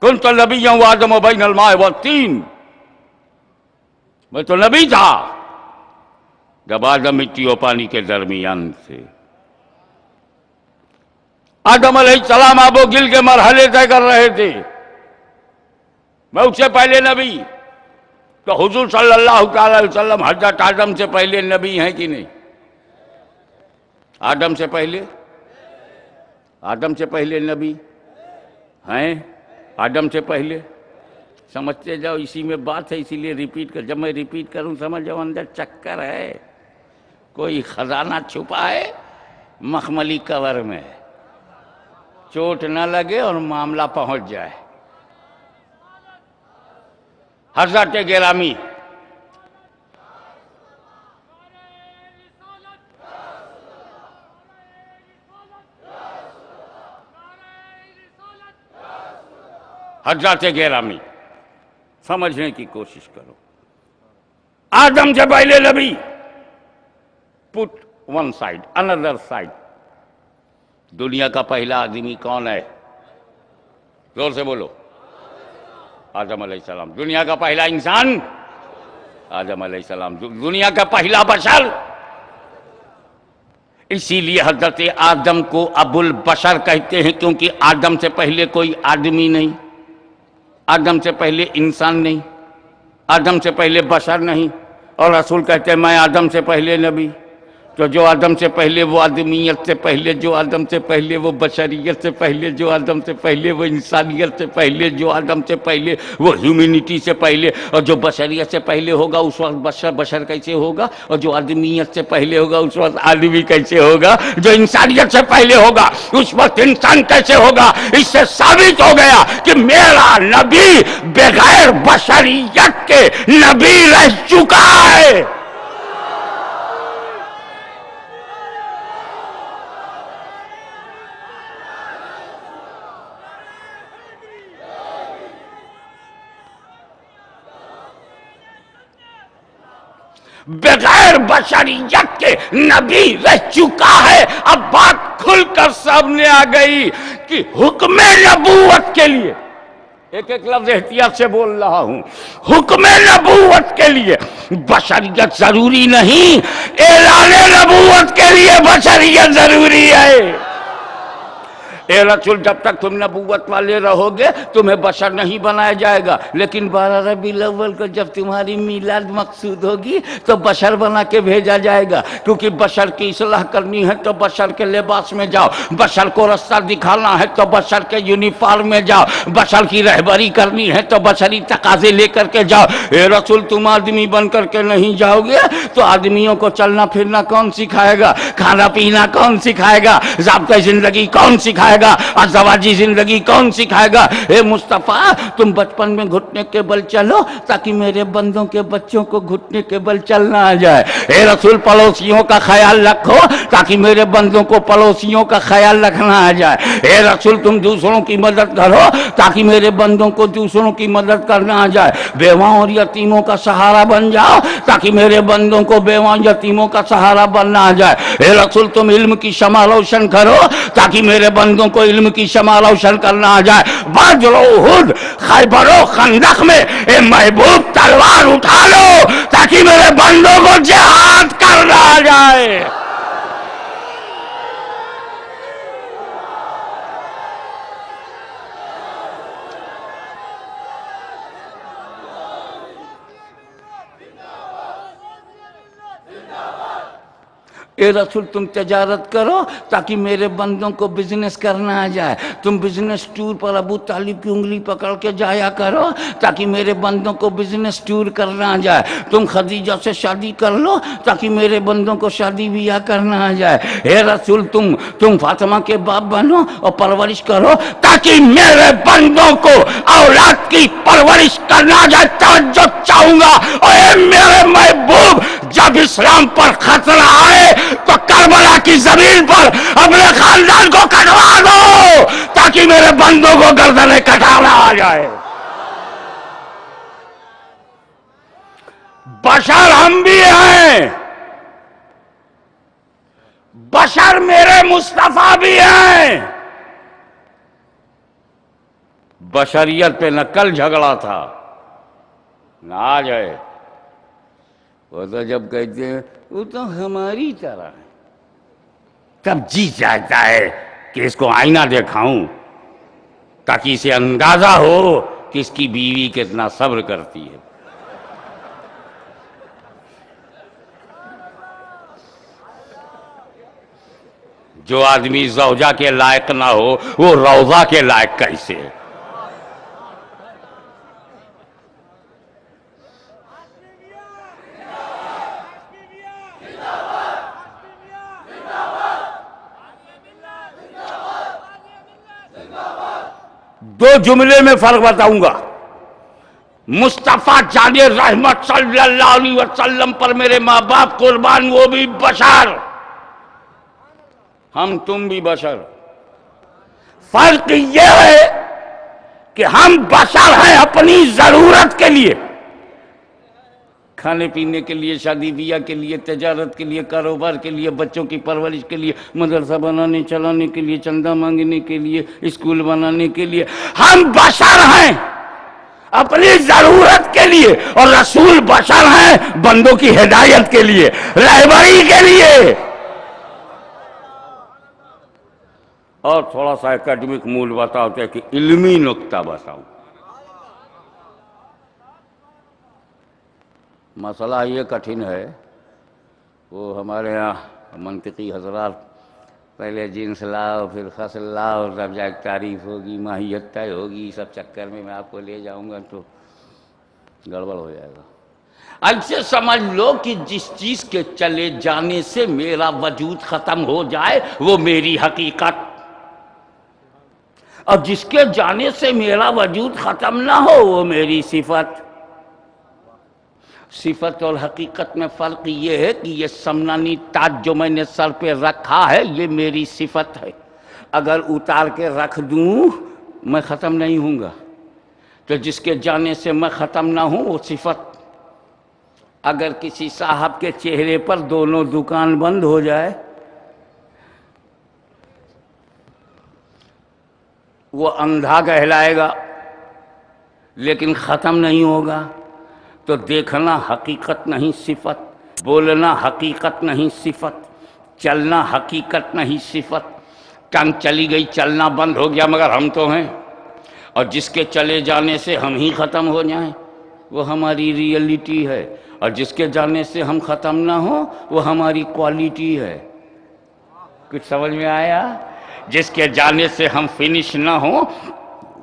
कुन्तु नबिय्यन व आदम बैनल माए व तीन। मैं तो नबी था जब आदम मिट्टी और पानी के दरमियान थे। आदम अलैहिस्सलाम आबो गिल के मरहले तय कर रहे थे, मैं उससे पहले नबी। तो हुजूर सल्लल्लाहु अलैहि वसल्लम हजरत आदम से पहले नबी हैं कि नहीं? आदम से पहले नबी हैं? आदम से पहले? समझते जाओ, इसी में बात है, इसीलिए रिपीट कर। जब मैं रिपीट करूं समझ जाओ अंदर चक्कर है, कोई खजाना छुपा है मखमली कवर में, चोट ना लगे और मामला पहुंच जाए। हजरत गिरामी हजरत गिरामी, समझने की कोशिश करो। आदम से पहले नबी, put one side another side. दुनिया का पहला आदमी कौन है? जोर से बोलो। आदम अलैहिस्सलाम। दुनिया का पहला इंसान आदम अलैहिस्सलाम। दुनिया का पहला बशर। इसीलिए हजरत आदम को अबुल बशर कहते हैं, क्योंकि आदम से पहले कोई आदमी नहीं, आदम से पहले इंसान नहीं, आदम से पहले बशर नहीं। और रसूल कहते हैं मैं आदम से पहले नबी। तो जो आदम से पहले वो आदमियत से पहले, जो आदम से पहले वो बशरियत से पहले, जो आदम से पहले वो इंसानियत से पहले, जो आदम से पहले वो ह्यूमैनिटी से पहले, और जो बशरियत से पहले होगा उस वक्त बशर बशर कैसे होगा, और जो आदमियत से पहले होगा उस वक्त आदमी कैसे होगा, जो इंसानियत से पहले होगा उस वक्त इंसान कैसे होगा। इससे साबित हो गया कि मेरा नबी बगैर बशरियत के नबी रह चुका है। बगैर बशरियत के नबी रह चुका है। अब बात खुलकर सामने आ गई कि हुक्म नबूवत के लिए, एक एक लफ्ज एहतियात से बोल रहा हूं, हुक्म नबूवत के लिए बशरियत जरूरी नहीं, ऐलान नबूवत के लिए बशरियत जरूरी है। ए रसूल, जब तक तुम नबूवत वाले रहोगे तुम्हें बशर नहीं बनाया जाएगा, लेकिन 12 रबीउल अव्वल को जब तुम्हारी मिलाद मकसूद होगी तो बशर बना के भेजा जाएगा। क्योंकि बशर की इस्लाह करनी है तो बशर के लिबास में जाओ, बशर को रास्ता दिखाना है तो बशर के यूनिफॉर्म में जाओ, बशर की रहबरी करनी है तो बशरी तकाजे लेकर के जाओ। ए रसूल, तुम आदमी बन करके नहीं जाओगे तो आदमियों को चलना फिरना कौन सिखाएगा, खाना पीना कौन सिखाएगा, ज़ाब्ता जिंदगी कौन सिखाएगा, अज़वाजी जिंदगी कौन सिखाएगा। हे मुस्तफा, तुम बचपन में घुटने के बल चलो ताकि मेरे बंदों के बच्चों को घुटने के बल चलना आ जाए। हे रसूल, पड़ोसियों का ख्याल रखो ताकि मेरे बंदों को पड़ोसियों का ख्याल रखना आ जाए। हे रसूल, तुम दूसरों की मदद करो ताकि मेरे बंदों को दूसरों की मदद करना आ जाए। बेवाओं और यतीमों का सहारा बन जाओ ताकि मेरे बंदों को बेवाओं यतीमों का सहारा बनना आ जाए। हे रसूल, तुम इल्म की शमा रोशन करो ताकि मेरे बंदों को इल्म की शमा रोशन करना आ जाए। बद्र उहुद खैबर खंदक में ए महबूब तलवार उठा लो ताकि मेरे बंदों को जिहाद करना आ जाए। ए रसूल, तुम तजारत करो ताकि मेरे बंदों को बिजनेस करना आ जाए। तुम बिजनेस टूर पर अबू तालिब की उंगली पकड़ के जाया करो ताकि मेरे बंदों को बिजनेस टूर करना आ जाए। तुम खदीजा से शादी कर लो ताकि मेरे बंदों को शादी ब्याह करना आ जाए। हे रसूल, तुम फातिमा के बाप बनो और परवरिश करो ताकि मेरे बंदों को औलाद की परवरिश करना आ जाए। तवज्जो चाहूंगा। और मेरे महबूब, जब इस्लाम पर खतरा आए तो करबला की जमीन पर अपने खानदान को कटवा दो ताकि मेरे बंदों को गर्दनें कटाना आ जाए। बशर हम भी हैं, बशर मेरे मुस्तफा भी हैं। बशरियत पे न कल झगड़ा था ना आज है। वो तो जब कहते हैं वो तो हमारी तरह है, तब जी चाहता है कि इसको आईना दिखाऊं ताकि इसे अंदाजा हो कि इसकी बीवी कितना सब्र करती है। जो आदमी ज़ौजा के लायक ना हो वो रौजा के लायक कैसे है। दो जुमले में फर्क बताऊंगा। मुस्तफा जाने रहमत सल्लल्लाहु अलैहि वसल्लम पर मेरे माँ बाप कुर्बान, वो भी बशर, हम तुम भी बशर। फर्क यह है कि हम बशर हैं अपनी जरूरत के लिए, खाने पीने के लिए, शादी ब्याह के लिए, तजारत के लिए, कारोबार के लिए, बच्चों की परवरिश के लिए, मदरसा बनाने चलाने के लिए, चंदा मांगने के लिए, स्कूल बनाने के लिए। हम बशर हैं अपनी जरूरत के लिए, और रसूल बशर हैं बंदों की हिदायत के लिए, रहबरी के लिए। और थोड़ा सा एकेडमिक मूल बताओ कि इल्मी नुक्ता बताओ। मसला ये कठिन है, वो हमारे यहाँ मंतिकी हजरात पहले जिन्स लाओ फिर फसल लाओ तब जाके तारीफ होगी, माहियत तय होगी, सब चक्कर में मैं आपको ले जाऊंगा तो गड़बड़ हो जाएगा। ऐसे समझ लो कि जिस चीज के चले जाने से मेरा वजूद खत्म हो जाए वो मेरी हकीकत, और जिसके जाने से मेरा वजूद खत्म ना हो वो मेरी सिफत। सिफत और हकीकत में फर्क ये है कि ये समनानी ताज जो मैंने सर पे रखा है ये मेरी सिफत है, अगर उतार के रख दूं मैं ख़त्म नहीं हूँगा, तो जिसके जाने से मैं ख़त्म ना हूँ वो सिफत। अगर किसी साहब के चेहरे पर दोनों दुकान बंद हो जाए, वो अंधा कहलाएगा लेकिन ख़त्म नहीं होगा। तो देखना हकीकत नहीं सिफत, बोलना हकीकत नहीं सिफत, चलना हकीकत नहीं सिफत। टांग चली गई, चलना बंद हो गया, मगर हम तो हैं, और जिसके चले जाने से हम ही ख़त्म हो जाएं वो हमारी रियलिटी है, और जिसके जाने से हम ख़त्म ना हो वो हमारी क्वालिटी है। कुछ समझ में आया? जिसके जाने से हम फिनिश ना हो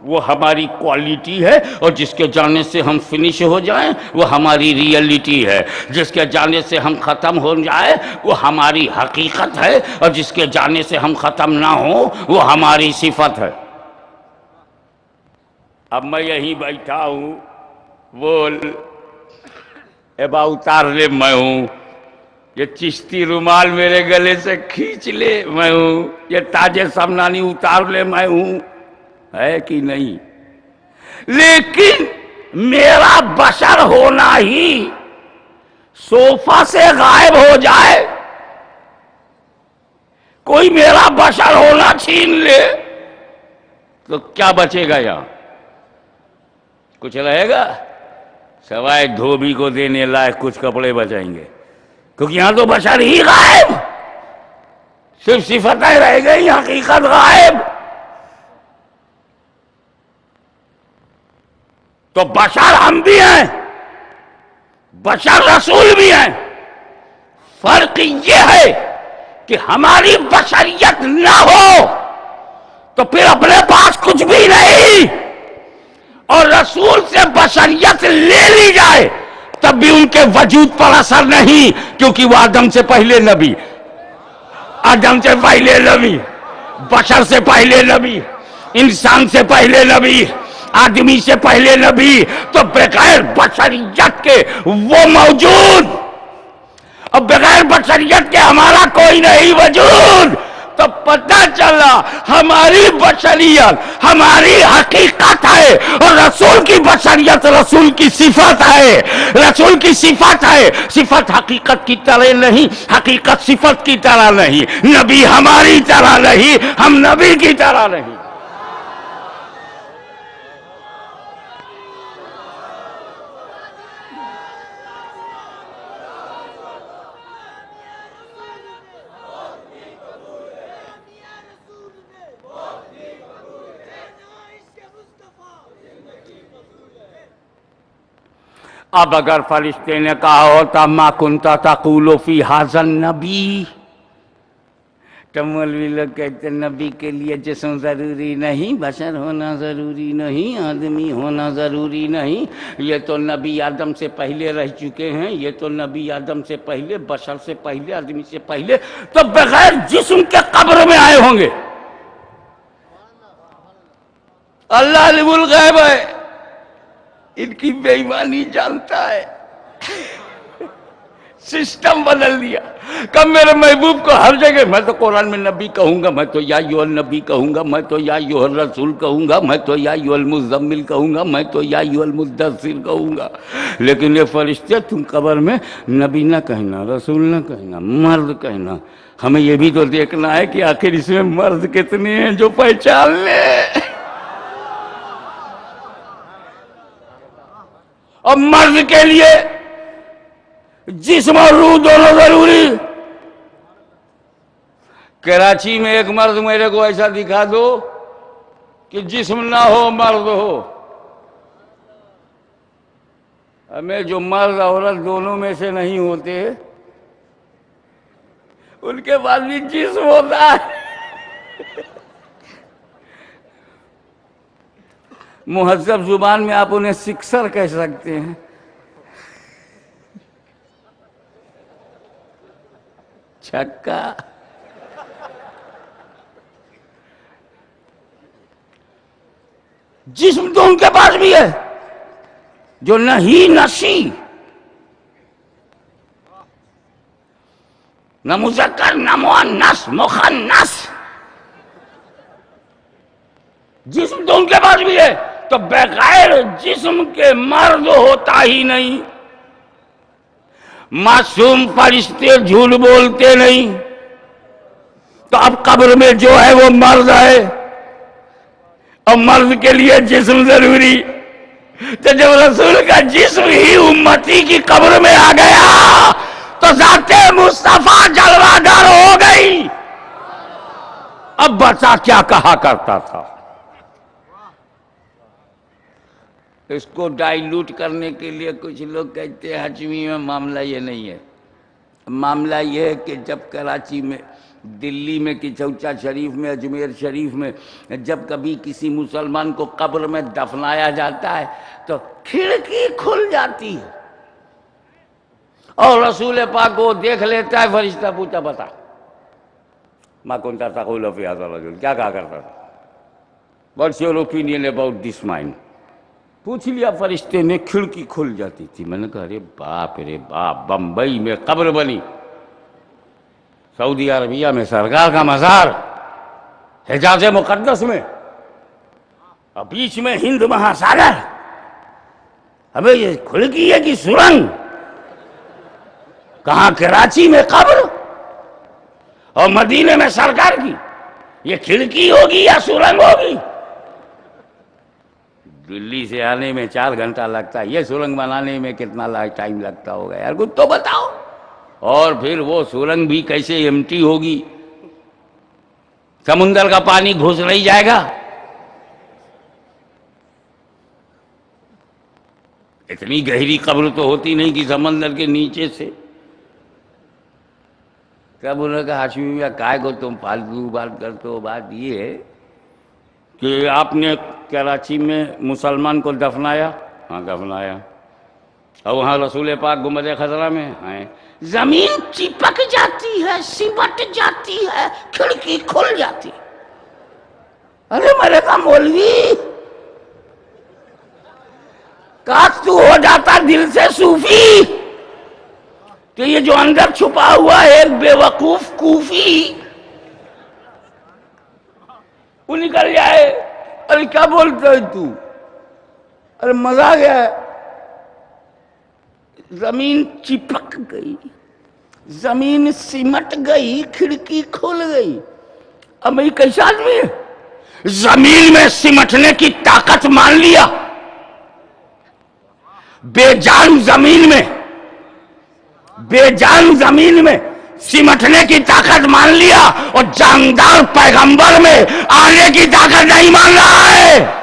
वो हमारी क्वालिटी है, और जिसके जाने से हम फिनिश हो जाएं वो हमारी रियलिटी है। जिसके जाने से हम ख़त्म हो जाए वो हमारी हकीकत है, और जिसके जाने से हम ख़त्म ना हो वो हमारी सिफत है। अब मैं यहीं बैठा हूँ, बोल एबा उतार ले मैं हूँ, ये चिश्ती रुमाल मेरे गले से खींच ले मैं हूँ, ये ताजे समनानी उतार ले मैं हूँ, है कि नहीं? लेकिन मेरा बशर होना ही सोफा से गायब हो जाए, कोई मेरा बशर होना छीन ले, तो क्या बचेगा? यहां कुछ रहेगा? सवाए धोबी को देने लायक कुछ कपड़े बचाएंगे, क्योंकि यहां तो बशर ही गायब, सिर्फ सिफतें रह गई, हकीकत गायब। तो बशर हम भी हैं, बशर रसूल भी हैं। फर्क यह है कि हमारी बशरियत ना हो तो फिर अपने पास कुछ भी नहीं, और रसूल से बशरियत ले ली जाए तब भी उनके वजूद पर असर नहीं, क्योंकि वो आदम से पहले नबी, आदम से पहले नबी, बशर से पहले नबी, इंसान से पहले नबी, आदमी से पहले नबी। तो बगैर बशरियत के वो मौजूद, और बगैर बशरियत के हमारा कोई नहीं वजूद। तो पता चला हमारी बशरियत हमारी हकीकत है, और रसूल की बशरियत रसूल की सिफत है, रसूल की सिफत है। सिफत हकीकत की तरह नहीं, हकीकत सिफत की तरह नहीं, नबी हमारी तरह नहीं, हम नबी की तरह नहीं। अब अगर फरिश्ते ने कहा होता मा कुंता तक़ूलु फी हाज़न नबी, तो मौलवी लोग कहते नबी के लिए जिस्म ज़रूरी नहीं, बशर होना ज़रूरी नहीं, आदमी होना ज़रूरी नहीं, ये तो नबी आदम से पहले रह चुके हैं, ये तो नबी आदम से पहले, बशर से पहले, आदमी से पहले, तो बगैर जिस्म के कब्र में आए होंगे। अल्लाह अलिमुल गैब है, इनकी बेईमानी जानता है। सिस्टम बदल दिया। कब मेरे महबूब को हर जगह, मैं तो कुरान में नबी कहूंगा, मैं तो या युअल नबी कहूंगा, मैं तो या युअल रसूल कहूंगा, मैं तो या युअल मुज़म्मिल कहूंगा, मैं तो या युअल मुद्दस्सिर कहूंगा। लेकिन ये फरिश्ते तुम कब्र में नबी ना कहना, रसूल ना कहना, मर्द कहना। हमें ये भी तो देखना है कि आखिर इसमें मर्द कितने हैं जो पहचान ले। और मर्द के लिए जिस्म और रूह दोनों जरूरी। कराची में एक मर्द मेरे को ऐसा दिखा दो कि जिस्म ना हो मर्द हो। हमें जो मर्द औरत दोनों में से नहीं होते उनके पास भी जिस्म होता है। मुहज्जब जुबान में आप उन्हें सिक्सर कह सकते हैं। छक्का। जिस्म तो उनके पास भी है जो नहीं नसी, न मुज़क्कर न मुअन्नस, मुखन्नस। जिस्म तो उनके पास भी है, तो बगैर जिस्म के मर्द होता ही नहीं। मासूम फरिश्ते झूठ बोलते नहीं, तो अब कब्र में जो है वो मर्द है, और मर्द के लिए जिस्म जरूरी। तो जब रसूल का जिस्म ही उम्मती की कब्र में आ गया तो जाते मुस्तफा जलवादार हो गई। अब बचा क्या कहा करता था। इसको डाइल्यूट करने के लिए कुछ लोग कहते हैं हजमी में मामला ये नहीं है। मामला ये है कि जब कराची में, दिल्ली में कि चौचा शरीफ में, अजमेर शरीफ में जब कभी किसी मुसलमान को कब्र में दफनाया जाता है तो खिड़की खुल जाती है और रसूल पाक को देख लेता है। फरिश्ता पूछा बता मा कुंता तक़ूलु फ़ी हाज़ा रजुल, क्या कहा करता था, what's your opinion about this man. पूछ लिया फरिश्ते ने, खिड़की खुल जाती थी। मैंने कहा अरे बाप रे बाप, बंबई में कब्र बनी, सऊदी अरबिया में सरकार का मज़ार, हिजाज़ मुक़द्दस में, और बीच में हिंद महासागर। हमें ये खिड़की है कि सुरंग। कहाँ कराची में कब्र और मदीने में सरकार की, ये खिड़की होगी या सुरंग होगी। दिल्ली से आने में 4 घंटा लगता है, ये सुरंग बनाने में कितना टाइम लगता होगा यार, कुछ तो बताओ। और फिर वो सुरंग भी कैसे एम्प्टी होगी, समुंदर का पानी घुस नहीं जाएगा। इतनी गहरी कब्र तो होती नहीं कि समंदर के नीचे से। क्या बोल रहा हाशमी भैया, काय को तुम फालतू बात करते हो। बात ये है कि आपने कराची में मुसलमान को दफनाया, हाँ दफनाया, और वहाँ रसूल पाक गुंबद खजरा में हैं। जमीन चिपक जाती है, सिमट जाती है, खिड़की खुल जाती। अरे मेरे का मौलवी, काश तू हो जाता दिल से सूफी, तो ये जो अंदर छुपा हुआ है एक बेवकूफ कूफी, वो निकल जाए। अरे क्या बोलते है तू, अरे मजा आ गया। जमीन चिपक गई, जमीन सिमट गई, खिड़की खुल गई। अब मैं कैसा आदमी है, जमीन में सिमटने की ताकत मान लिया, बेजान जमीन में, बेजान जमीन में सिमटने की ताकत मान लिया, और जानदार पैगंबर में आने की ताकत नहीं मान रहा है।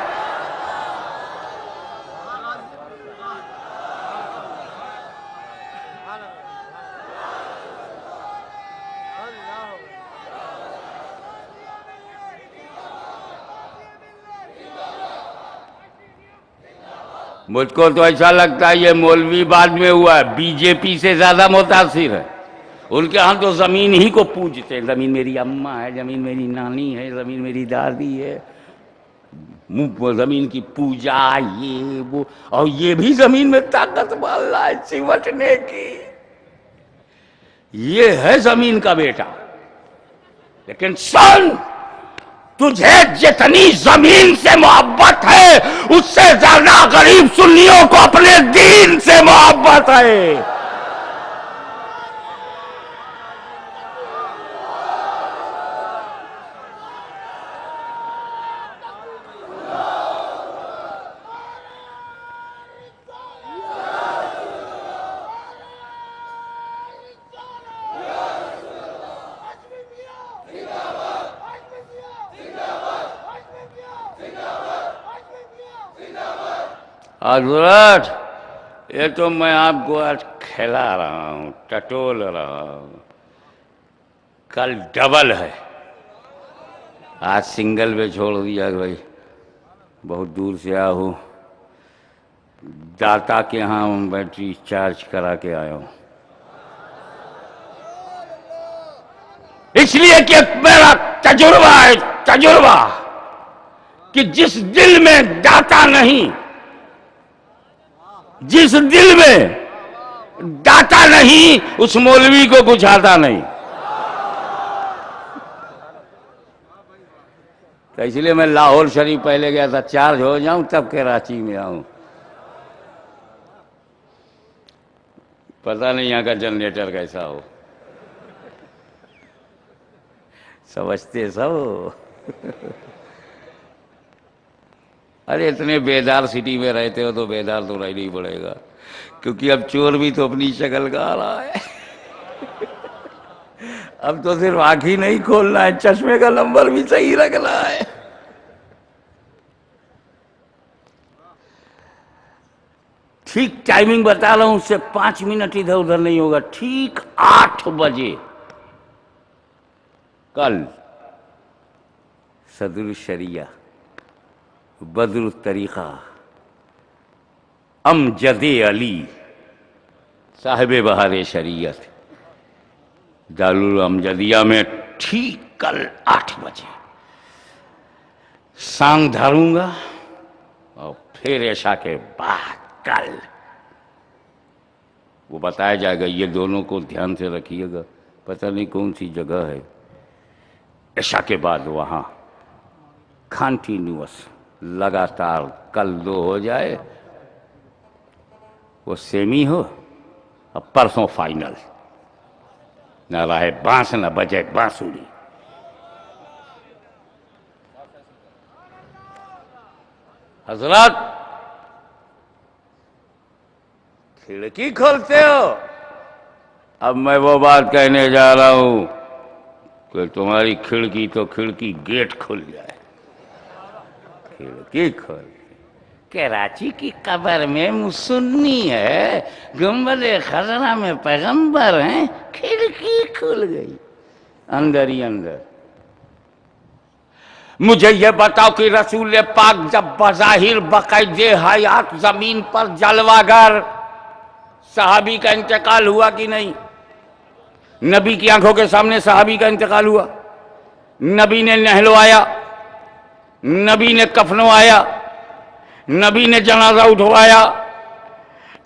मुझको तो ऐसा लगता है ये मौलवी बाद में हुआ है, बीजेपी से ज्यादा मुतासिर है। उनके यहाँ तो जमीन ही को पूजते हैं। जमीन मेरी अम्मा है, जमीन मेरी नानी है, जमीन मेरी दादी है, जमीन की पूजा ये वो, और ये भी जमीन में ताकत मान रहा है सिमटने की। ये है जमीन का बेटा। लेकिन सुन, तुझे जितनी जमीन से मोहब्बत है उससे ज्यादा गरीब सुन्नियों को अपने दीन से मोहब्बत है। हजरत, ये तो मैं आपको आज खिला रहा हूं, टटोल रहा हूं, कल डबल है। आज सिंगल पे छोड़ दिया भाई, बहुत दूर से आया हूं, दाता के यहाँ बैटरी चार्ज करा के आया हूं, इसलिए कि मेरा तजुर्बा है, तजुर्बा कि जिस दिल में दाता नहीं, जिस दिल में दाता नहीं, उस मौलवी को कुछ आता नहीं। तो इसलिए मैं लाहौर शरीफ पहले गया था, चार्ज हो जाऊं तब कराची में आऊं। पता नहीं यहां का जनरेटर कैसा हो, समझते सब। अरे इतने बेदार सिटी में रहते हो तो बेदार तो रहना ही पड़ेगा, क्योंकि अब चोर भी तो अपनी शक्ल का आ रहा है। अब तो सिर्फ आंख ही नहीं खोलना है, चश्मे का नंबर भी सही रखना है। ठीक टाइमिंग बता रहा हूं, उससे 5 मिनट इधर उधर नहीं होगा। ठीक 8 बजे कल सदरुल शरिया, बदरुल तरीका, अमजदे अली साहिब बहार शरीयत, दारुल अमजदिया में ठीक कल 8 बजे सांग धरूंगा, और फिर ऐशा के बाद कल वो बताया जाएगा। ये दोनों को ध्यान से रखिएगा, पता नहीं कौन सी जगह है। ऐशा के बाद वहां कंटिन्यूअस लगातार, कल 2 हो जाए, वो सेमी हो, अब परसों फाइनल, न रहे बांस न बजे बांसुरी। हजरत, खिड़की खोलते हो? अब मैं वो बात कहने जा रहा हूं कि तुम्हारी खिड़की तो खिड़की गेट खुल जाए। खिड़की खोल, कराची की कब्र में मुसन्नी है, गुंबद खजरा में पैगंबर हैं, खिड़की खुल गई अंदर ही अंदर। मुझे ये बताओ कि रसूल पाक जब बज़ाहिर बकायदे हयात जमीन पर जलवागर, सहाबी का इंतकाल हुआ कि नहीं? नबी की आंखों के सामने सहाबी का इंतकाल हुआ, नबी ने नहलवाया, नबी ने कफनवाया, नबी ने जनाजा उठवाया,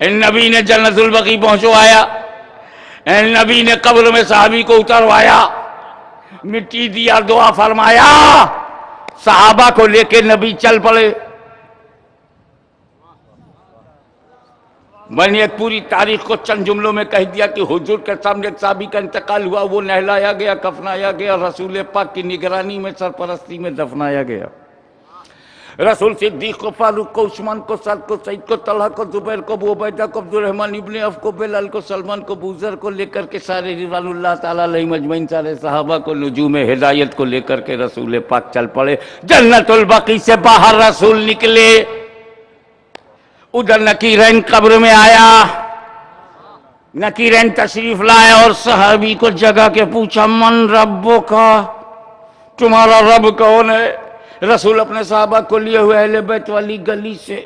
नबी ने जन्नतुल बकी पहुंचवाया, नबी ने कब्र में सहाबी को उतरवाया, मिट्टी दिया, दुआ फरमाया, सहाबा को लेके नबी चल पड़े। मैंने एक पूरी तारीख को चंद जुमलों में कह दिया कि हुजूर के सामने एक साहबी का इंतकाल हुआ, वो नहलाया गया, कफनाया गया, रसूल पाक की निगरानी में, सरपरस्ती में दफनाया गया। रसूल सिद्दीक को, फारूक को, उस्मान को, सद को, सईद को, तलहा को, जुबैर को, अबू उबैदा को, अब्दुर्रहमान इब्ने अफ को, बिलाल को, सलमान को, बूजर को लेकर के सारे रिज़वानुल्लाह ताला अलैहिम अजमईन सारे सहाबा को नजूम हिदायत को लेकर के रसूल पाक चल पड़े। जन्नतुल बकी से बाहर रसूल निकले, उधर नकीरैन कब्र में आया, नकीरैन तशरीफ लाया और सहाबी को जगा के पूछा, मन रब्बो का, तुम्हारा रब कौन है? रसूल अपने साहबा को लिए हुए अहले बैत वाली गली से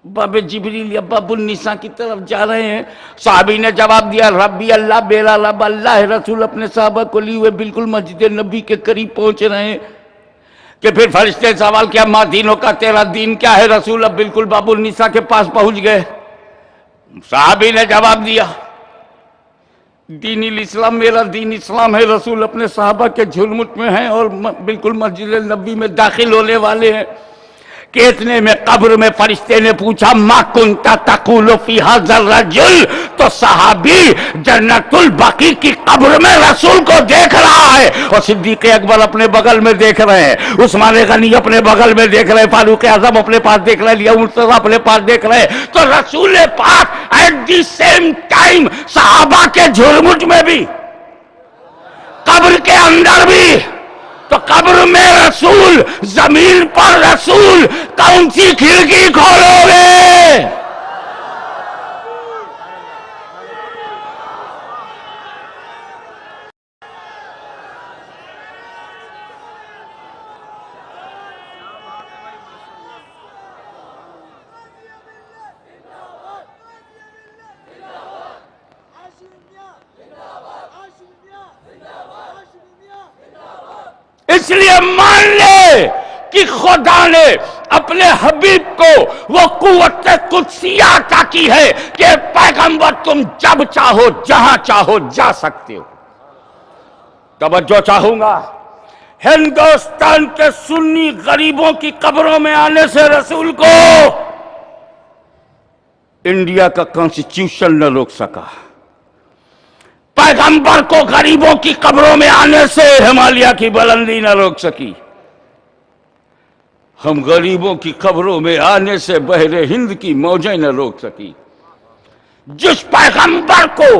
बाबे जिब्रील या बाबुल निसा की तरफ जा रहे हैं। साहबी ने जवाब दिया, रब्बी अल्लाह, बेरा रब अल्लाह है। रसूल अपने साहबा को लिए हुए बिल्कुल मस्जिद नबी के करीब पहुंच रहे हैं कि फिर फरिश्ते सवाल किया, माँ दीनों का, तेरा दीन क्या है? रसूल अब बिल्कुल बाबुल निसा के पास पहुंच गए। साहबी ने जवाब दिया, दीन इस्लाम, मेरा दीन इस्लाम है। रसूल अपने सहाबा के झुलमुट में हैं और बिल्कुल मस्जिद नबी में दाखिल होने वाले हैं कि इतने में कब्र में फरिश्ते ने पूछा, मा कुंता तकुलु फी हाज़ल रजुल, तो सहाबी जन्नतुल बकी की कब्र में रसूल को देख रहा है और सिद्दीक अकबर अपने बगल में देख रहे हैं, उस्मान गनी अपने बगल में देख रहे हैं, फारूक आजम अपने पास देख रहे हैं, लिया मुर्तजा अपने पास देख रहे हैं। तो रसूल पाक एट द सेम टाइम सहाबा के झुरमुट में भी, कब्र के अंदर भी, तो कब्र में रसूल, जमीन पर रसूल, कौन सी खिड़की खोलोगे? इसलिए मान ले कि खुदा ने अपने हबीब को वो कुव्वत कुदसिया अता की है कि पैगंबर तुम जब चाहो जहां चाहो जा सकते हो। तवज्जो चाहूंगा, हिंदुस्तान के सुन्नी गरीबों की कब्रों में आने से रसूल को इंडिया का कॉन्स्टिट्यूशन न रोक सका। पैगंबर को गरीबों की कब्रों में आने से हिमालय की बुलंदी न रोक सकी। हम गरीबों की कब्रों में आने से बहरे हिंद की मौजें न रोक सकी। जिस पैगंबर को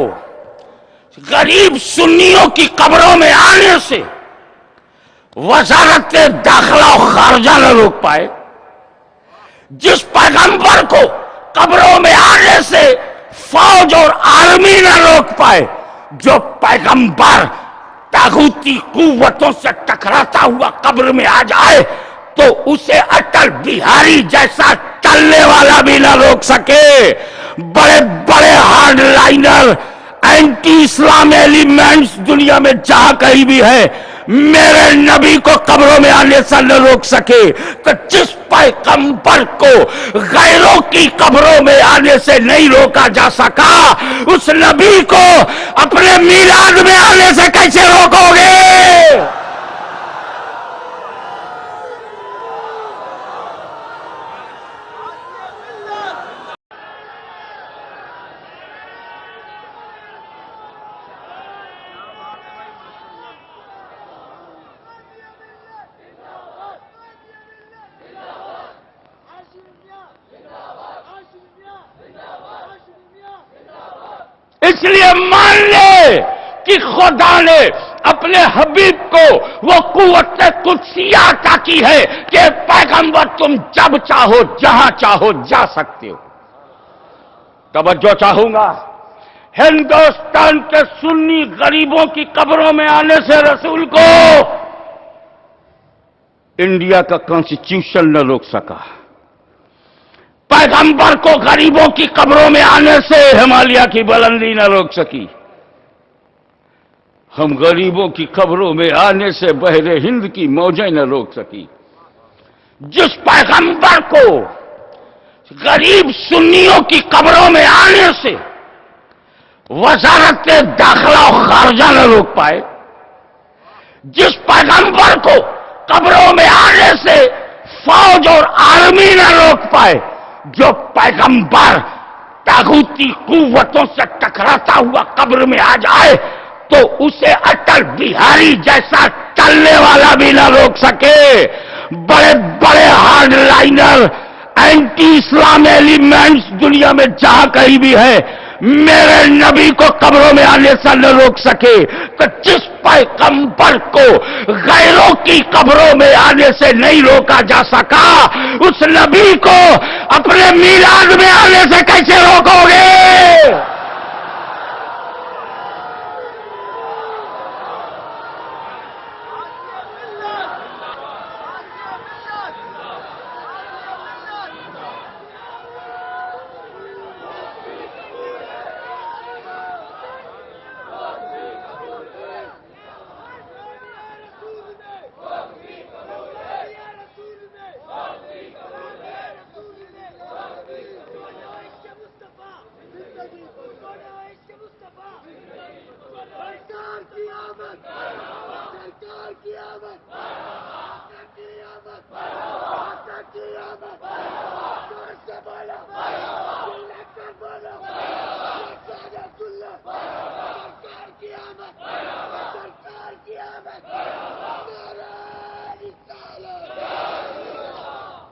गरीब सुन्नियों की कब्रों में आने से वजारत दाखिला और खारजा न रोक पाए, जिस पैगंबर को कब्रों में आने से फौज और आर्मी न रोक पाए, जो पैगंबर तागूती कुव्वतों से टकराता हुआ कब्र में आ जाए तो उसे अटल बिहारी जैसा चलने वाला भी ना रोक सके। बड़े बड़े हार्ड लाइनर एंटी इस्लाम एलिमेंट्स दुनिया में जहां कहीं भी है, मेरे नबी को कब्रों में आने से न रोक सके। तो जिस पैगंबर को गैरों की कब्रों में आने से नहीं रोका जा सका, उस नबी को अपने मीलाद में आने से कैसे रोकोगे? इसलिए मान ले कि खुदा ने अपने हबीब को वो कुव्वत कुदसिया अता की है कि पैगंबर तुम जब चाहो जहां चाहो जा सकते हो। तवज्जो चाहूंगा, हिंदुस्तान के सुन्नी गरीबों की कब्रों में आने से रसूल को इंडिया का कॉन्स्टिट्यूशन न रोक सका। पैगंबर को गरीबों की कब्रों में आने से हिमालय की बुलंदी न रोक सकी। हम गरीबों की कब्रों में आने से बहरे हिंद की मौजें न रोक सकी। जिस पैगंबर को गरीब सुन्नियों की कब्रों में आने से वजारत दाखिला और खारजा न रोक पाए, जिस पैगंबर को कब्रों में आने से फौज और आर्मी न रोक पाए, जो पैगंबर तागूती कुव्वतों से टकराता हुआ कब्र में आ जाए तो उसे अटल बिहारी जैसा चलने वाला भी न रोक सके। बड़े बड़े हार्ड लाइनर एंटी इस्लाम एलिमेंट्स दुनिया में जहां कहीं भी है, मेरे नबी को कब्रों में आने से न रोक सके। तो जिस पैगंबर को गैरों की कब्रों में आने से नहीं रोका जा सका, उस नबी को अपने मीलाद में आने से कैसे रोकोगे? सरकार की आमद, आका की आमद, आका की आमद, जोर से बोलो, चिल्लाकर बोलो, रसूलुल्लाह, सरकार की आमद, सरकार की आमद, नारा रिसालत।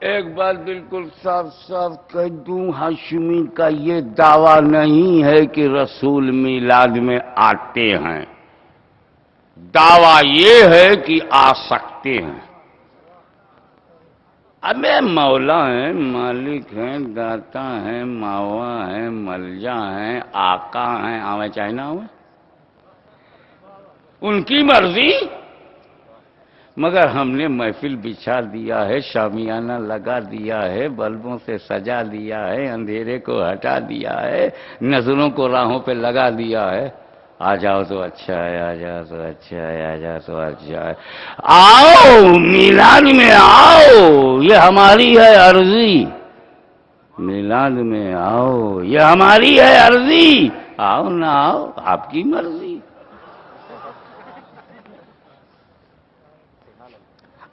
एक बात बिल्कुल साफ साफ कह दूं, हाशिमी का ये दावा नहीं है कि रसूल मिलाद में आते हैं। दावा ये है कि आ सकते हैं। अबे मौला हैं, मालिक हैं, दाता हैं, मावा हैं, मलजा हैं, आका हैं, आवे चाहे ना आवे, उनकी मर्जी। मगर हमने महफिल बिछा दिया है, शामियाना लगा दिया है, बल्बों से सजा दिया है, अंधेरे को हटा दिया है, नजरों को राहों पे लगा दिया है। आ जाओ तो अच्छा है, आ जाओ तो अच्छा है, आ जाओ तो अच्छा है। आओ मिलाद में आओ, ये हमारी है अर्जी। मिलाद में आओ, ये हमारी है अर्जी। आओ ना आओ, आपकी मर्जी।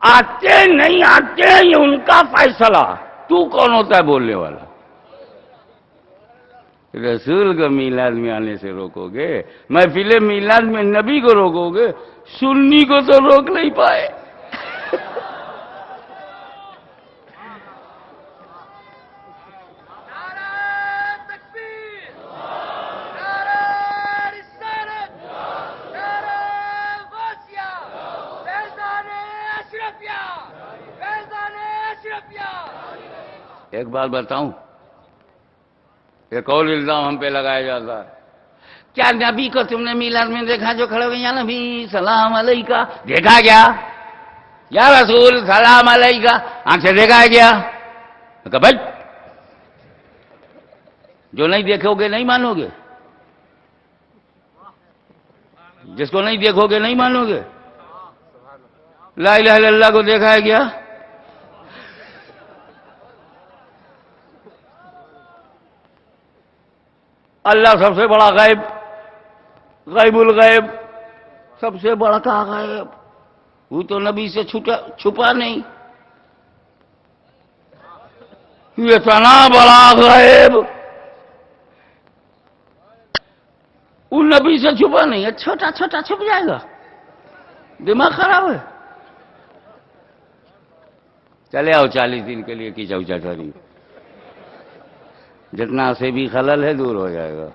आते नहीं आते ये उनका फैसला। तू कौन होता है बोलने वाला? रसूल को मिलाद में आने से रोकोगे, महफिले मिलाद में नबी को रोकोगे, सुन्नी को तो रोक नहीं पाए। एक बात बताऊं, एक और इल्जाम हम पे लगाया जाता है। क्या नबी को तुमने मिलाद में देखा जो खड़े हुए? या नबी सलाम अलैका, देखा क्या? या रसूल सलाम अलैका, आंख से देखा है क्या? कहा भाई, जो नहीं देखोगे नहीं मानोगे, जिसको नहीं देखोगे नहीं मानोगे। ला इलाहा इल्लल्लाह को देखा है क्या? अल्लाह सबसे बड़ा गैब, गैबुल गैब, सबसे बड़ा का गैब, वो तो नबी से छुपा नहीं। ये इतना बड़ा गैब वो नबी से छुपा नहीं है, छोटा छोटा छुप जाएगा। दिमाग खराब है। चले आओ 40 दिन के लिए की चौचा करी, जितना से भी खलल है दूर हो जाएगा।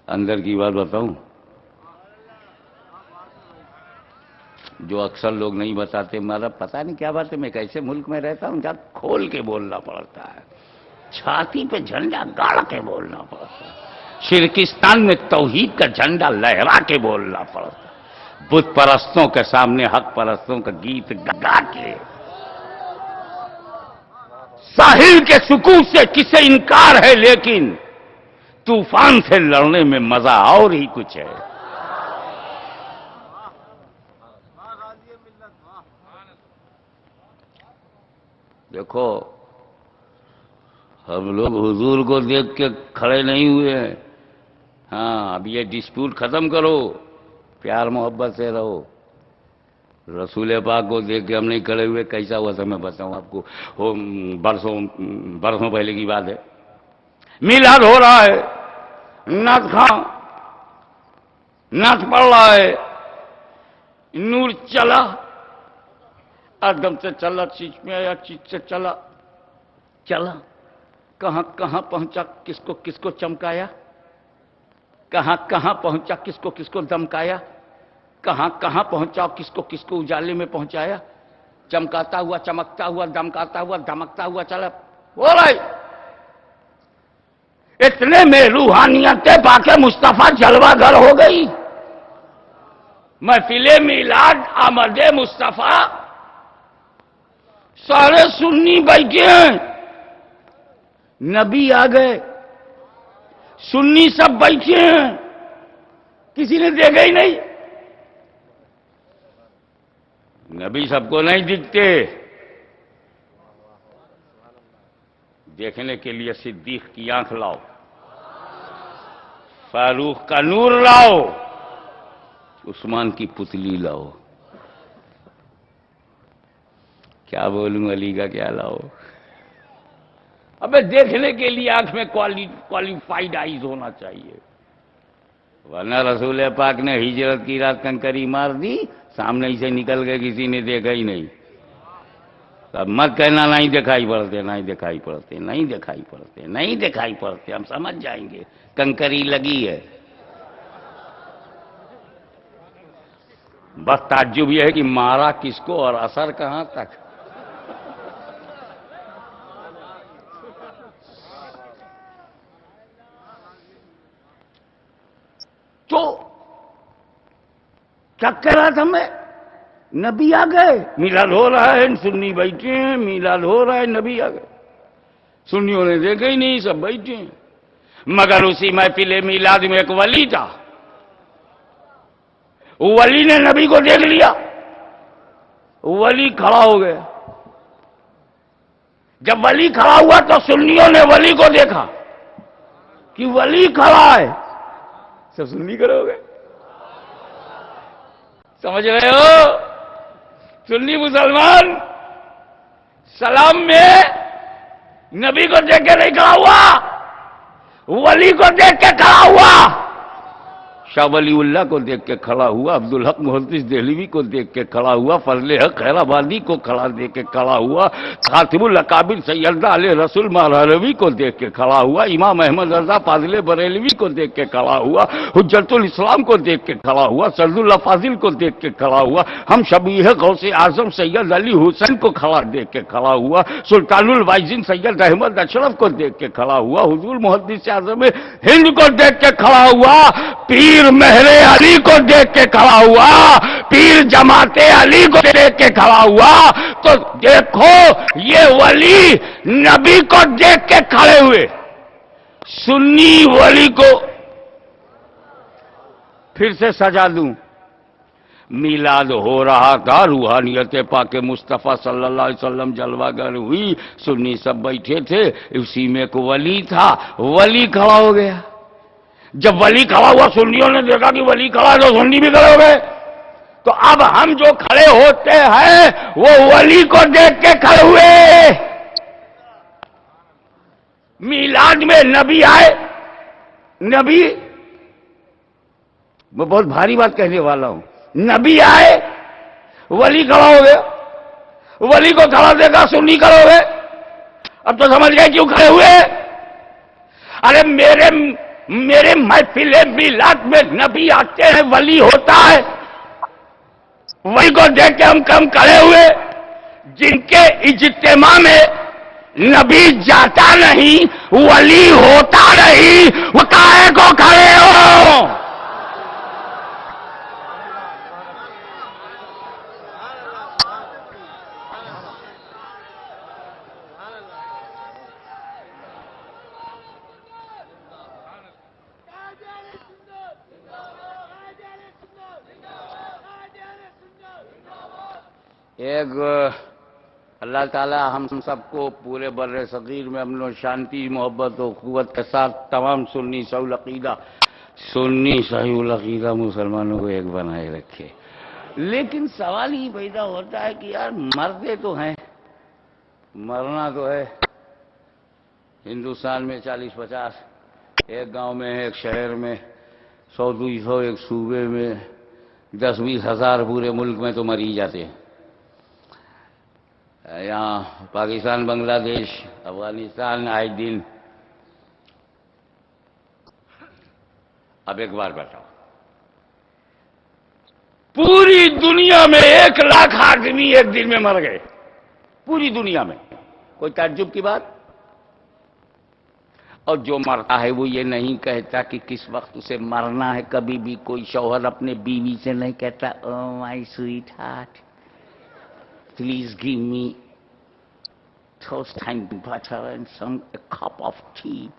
अंदर की बात बताऊं, जो अक्सर लोग नहीं बताते, मेरा पता नहीं क्या बात है, मैं कैसे मुल्क में रहता हूं जहां खोल के बोलना पड़ता है, छाती पे झंडा गाड़ के बोलना पड़ता है, शिरकिस्तान में तौहीद का झंडा लहरा के बोलना पड़ता है, बुत परस्तों के सामने हक परस्तों का गीत गा के। साहिल के सुकून से किसे इनकार है, लेकिन तूफान से लड़ने में मजा और ही कुछ है। देखो, हम लोग हुजूर को देख के खड़े नहीं हुए हैं। हाँ, अब ये डिस्प्यूट खत्म करो, प्यार मोहब्बत से रहो। रसूल पाक को देख के हम नहीं खड़े हुए। कैसा हुआ था मैं बताऊं आपको। वो बरसों पहले की बात है, मिलाद हो रहा है, नाथ खां नाथ पढ़ रहा है, नूर चला, एकदम से चला, चीज में आया, चीज से चला, चला, कहां कहां पहुंचा, किसको किसको चमकाया, कहां कहां पहुंचा, किसको किसको दमकाया, कहां कहां पहुंचा, किसको किसको उजाले में पहुंचाया, चमकाता हुआ, चमकता हुआ, दमकाता हुआ, धमकता हुआ चला। बोल भाई, इतने में रूहानियतें पाके मुस्तफा जलवा घर हो गई। महफिले मिलाद आमदे मुस्तफा, सारे सुन्नी बैठे हैं, नबी आ गए, सुन्नी सब बैठे हैं, किसी ने देखा ही नहीं। नबी सबको नहीं दिखते, देखने के लिए सिद्दीक की आंख लाओ, फारूक का नूर लाओ, उस्मान की पुतली लाओ। क्या बोलूं, अली का क्या लाओ? अबे देखने के लिए आंख में क्वालिफाइड आईज होना चाहिए, वरना रसूल पाक ने हिजरत की रात कंकरी मार दी, सामने ही से निकल गए, किसी ने देखा ही नहीं। अब मत कहना नहीं दिखाई पड़ते, नहीं दिखाई पड़ते, नहीं दिखाई पड़ते, नहीं दिखाई पड़ते, हम समझ जाएंगे कंकरी लगी है। बस ताज्जुब यह है कि मारा किसको और असर कहां तक। तो क्या कह रहा था मैं, नबी आ गए, मिलाद हो रहा है, सुन्नी बैठे हैं, मिलाद हो रहा है, नबी आ गए। सुन्नियों ने देखा ही नहीं, सब बैठे हैं। मगर उसी महफिल मिलाद में एक वली था, वली ने नबी को देख लिया, वली खड़ा हो गया। जब वली खड़ा हुआ तो सुन्नियों ने वली को देखा कि वली खड़ा है, सब सुन्नी खड़े हो गए। समझ रहे हो? सुन्नी मुसलमान सलाम में नबी को देख के नहीं खड़ा हुआ, वली को देख के खड़ा हुआ। शाह वलीउल्लाह को देख के खड़ा हुआ, अब्दुल हक मुहद्दिस देहलवी को देख के खड़ा हुआ, फजले हक हैराबादी को खड़ा देख के खड़ा हुआ, खातिमुल अकाबिर सैयदा अली रसूल महरवी को देख के खड़ा हुआ, इमाम अहमद रजा फाजिल बरेलवी को देख के खड़ा हुआ, हुज्जतुल इस्लाम को देख के खड़ा हुआ, सरदुल्ला फाजिल को देख के खड़ा हुआ, हम शबीह गौसे आजम सैयद अली हुसैन को खड़ा देख के खड़ा हुआ, सुल्तानुल वाइजिन सैयद अहमद अशरफ को देख के खड़ा हुआ, हुजूर मुहद्दिस आज़म हिंद को देख के खड़ा हुआ, पीर मेहरे अली को देख के खड़ा हुआ, पीर जमाते अली को देख के खड़ा हुआ। तो देखो ये वली नबी को देख के खड़े हुए। सुन्नी वली को फिर से सजा दूं, मिलाद हो रहा था, रूहानियत पाके मुस्तफ़ा सल्लल्लाहु अलैहि वसल्लम जलवागर हुई, सुन्नी सब बैठे थे, उसी में एक वली था, वली खड़ा हो गया। जब वली खड़ा हुआ, सुन्नियों ने देखा कि वली खड़ा है, तो सुन्नी भी खड़े हो गए। तो अब हम जो खड़े होते हैं वो वली को देख के खड़े हुए। मिलाद में नबी आए, नबी, मैं बहुत भारी बात कहने वाला हूं, नबी आए, वली खड़ा हो गया, वली को खड़ा देखा, सुन्नी खड़े हो गए। अब तो समझ गए क्यों खड़े हुए। अरे मेरे महफिल मिलाद में नबी आते हैं, वली होता है, वली को देख के हम कम खड़े हुए। जिनके इज्तिमा में नबी जाता नहीं, वली होता नहीं, वो काहे को खड़े हो। एक अल्लाह ताला हम सबको पूरे बर्रे सगीर में अमन शांति मोहब्बत और क़ुव्वत के साथ तमाम सुन्नी सहुल अक़ीदा मुसलमानों को एक बनाए रखे। लेकिन सवाल ही पैदा होता है कि यार मरते तो हैं, मरना तो है। हिंदुस्तान में 40-50, एक गांव में, एक शहर में 100-200, एक सूबे में 10-20 हज़ार, पूरे मुल्क में तो मर ही जाते हैं। यहाँ पाकिस्तान, बांग्लादेश, अफगानिस्तान आए दिन। अब एक बार बताओ, पूरी दुनिया में 1 लाख आदमी एक दिन में मर गए, पूरी दुनिया में, कोई ताज्जुब की बात। और जो मरता है वो ये नहीं कहता कि किस वक्त उसे मरना है। कभी भी कोई शौहर अपने बीवी से नहीं कहता, oh my sweet heart, please give me toast and butter and a cup of tea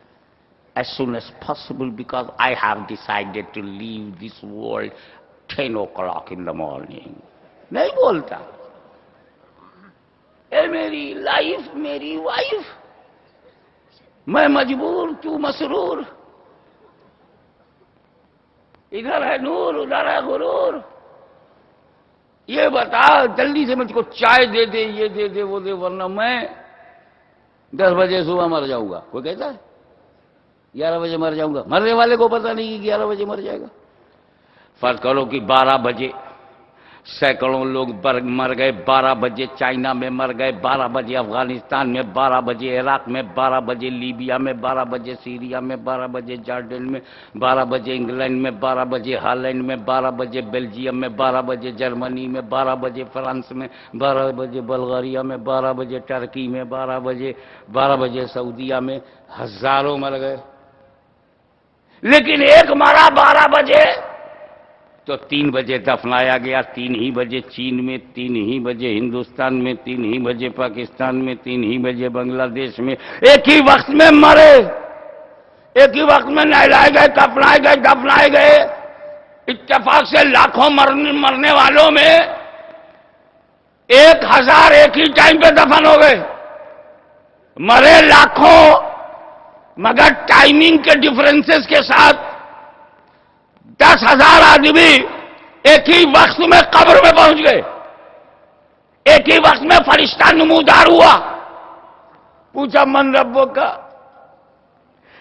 as soon as possible because I have decided to leave this world 10 o'clock in the morning. नहीं बोलता। ए मेरी life, मेरी wife, मैं मजबूर, तू मसरूर, इधर है नूर उधर है गुरूर। ये बता जल्दी से मुझको चाय दे दे, ये दे दे वो दे, वरना मैं 10 बजे सुबह मर जाऊंगा। कोई कहता है 11 बजे मर जाऊंगा, मरने वाले को पता नहीं कि 11 बजे मर जाएगा। फर्ज करो कि 12 बजे सैकड़ों लोग मर गए, 12 बजे चाइना में मर गए, 12 बजे अफगानिस्तान में, 12 बजे इराक में, 12 बजे लीबिया में, 12 बजे सीरिया में, 12 बजे जॉर्डन में, 12 बजे इंग्लैंड में, 12 बजे हॉलैंड में, 12 बजे बेल्जियम में, 12 बजे जर्मनी में, 12 बजे फ्रांस में, 12 बजे बल्गारिया में, 12 बजे टर्की में, 12 बजे सऊदीया में। हजारों मर गए, लेकिन एक मरा 12 बजे तो 3 बजे दफनाया गया। 3 ही बजे चीन में, 3 ही बजे हिंदुस्तान में, 3 ही बजे पाकिस्तान में, 3 ही बजे बांग्लादेश में। एक ही वक्त में मरे, एक ही वक्त में नहलाए गए, कफनाए गए, दफनाए गए। इत्तेफाक से लाखों मरने वालों में 1000 एक ही टाइम पे दफन हो गए। मरे लाखों, मगर टाइमिंग के डिफरेंसेस के साथ 10,000 आदमी एक ही वक्त में कब्र में पहुंच गए। एक ही वक्त में फरिश्ता नमूदार हुआ। पूछा मन रब्बो का।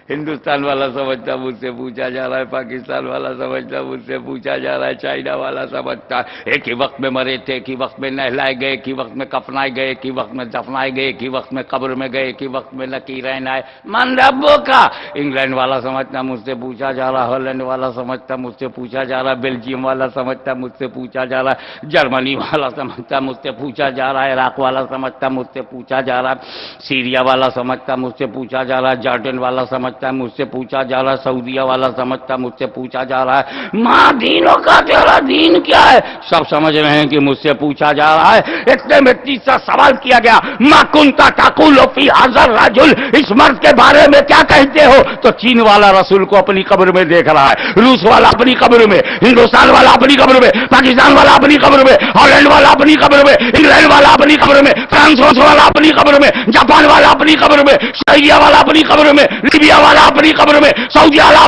हिंदुस्तान वाला समझता मुझसे पूछा जा रहा है, पाकिस्तान वाला समझता मुझसे पूछा जा रहा है, चाइना वाला समझता एक ही वक्त में मरे थे, एक ही वक्त में नहलाए गए, एक ही वक्त में कफनाए गए, एक ही वक्त में दफनाए गए, एक ही वक्त में कब्र में गए, एक ही वक्त में लकीरें आए। मन रब्बो का। इंग्लैंड वाला समझता मुझसे पूछा जा रहा, हॉलैंड वाला समझता मुझसे पूछा जा रहा, बेल्जियम वाला समझता मुझसे पूछा जा रहा, जर्मनी वाला समझता मुझसे पूछा जा रहा, इराक वाला समझता मुझसे पूछा जा रहा, सीरिया वाला समझता मुझसे पूछा जा रहा, जॉर्डन वाला समझता मुझसे पूछा जा रहा, सऊदीया वाला समझता मुझसे पूछा जा रहा है। मां दीनों का तेरा दीन क्या है? सब समझ रहे हैं कि मुझसे पूछा जा रहा है। इतने में तीसरा सवाल किया गया, मा कुंता ताकुलु फी हाज़र रजुल, इस मर्द के बारे में क्या कहते हो? तो चीन वाला रसूल को अपनी कब्र में देख रहा है, रूस वाला अपनी कब्र में, हिंदुस्तान वाला अपनी कब्र में, पाकिस्तान वाला अपनी कब्र में, हॉलैंड वाला अपनी कब्र में, इंग्लैंड वाला अपनी कब्र में, फ्रांस वाला अपनी कब्र में, जापान वाला अपनी कब्र में, सीरिया वाला अपनी कब्र में, लीबिया वाला अपनी कब्र में, सऊदी वाला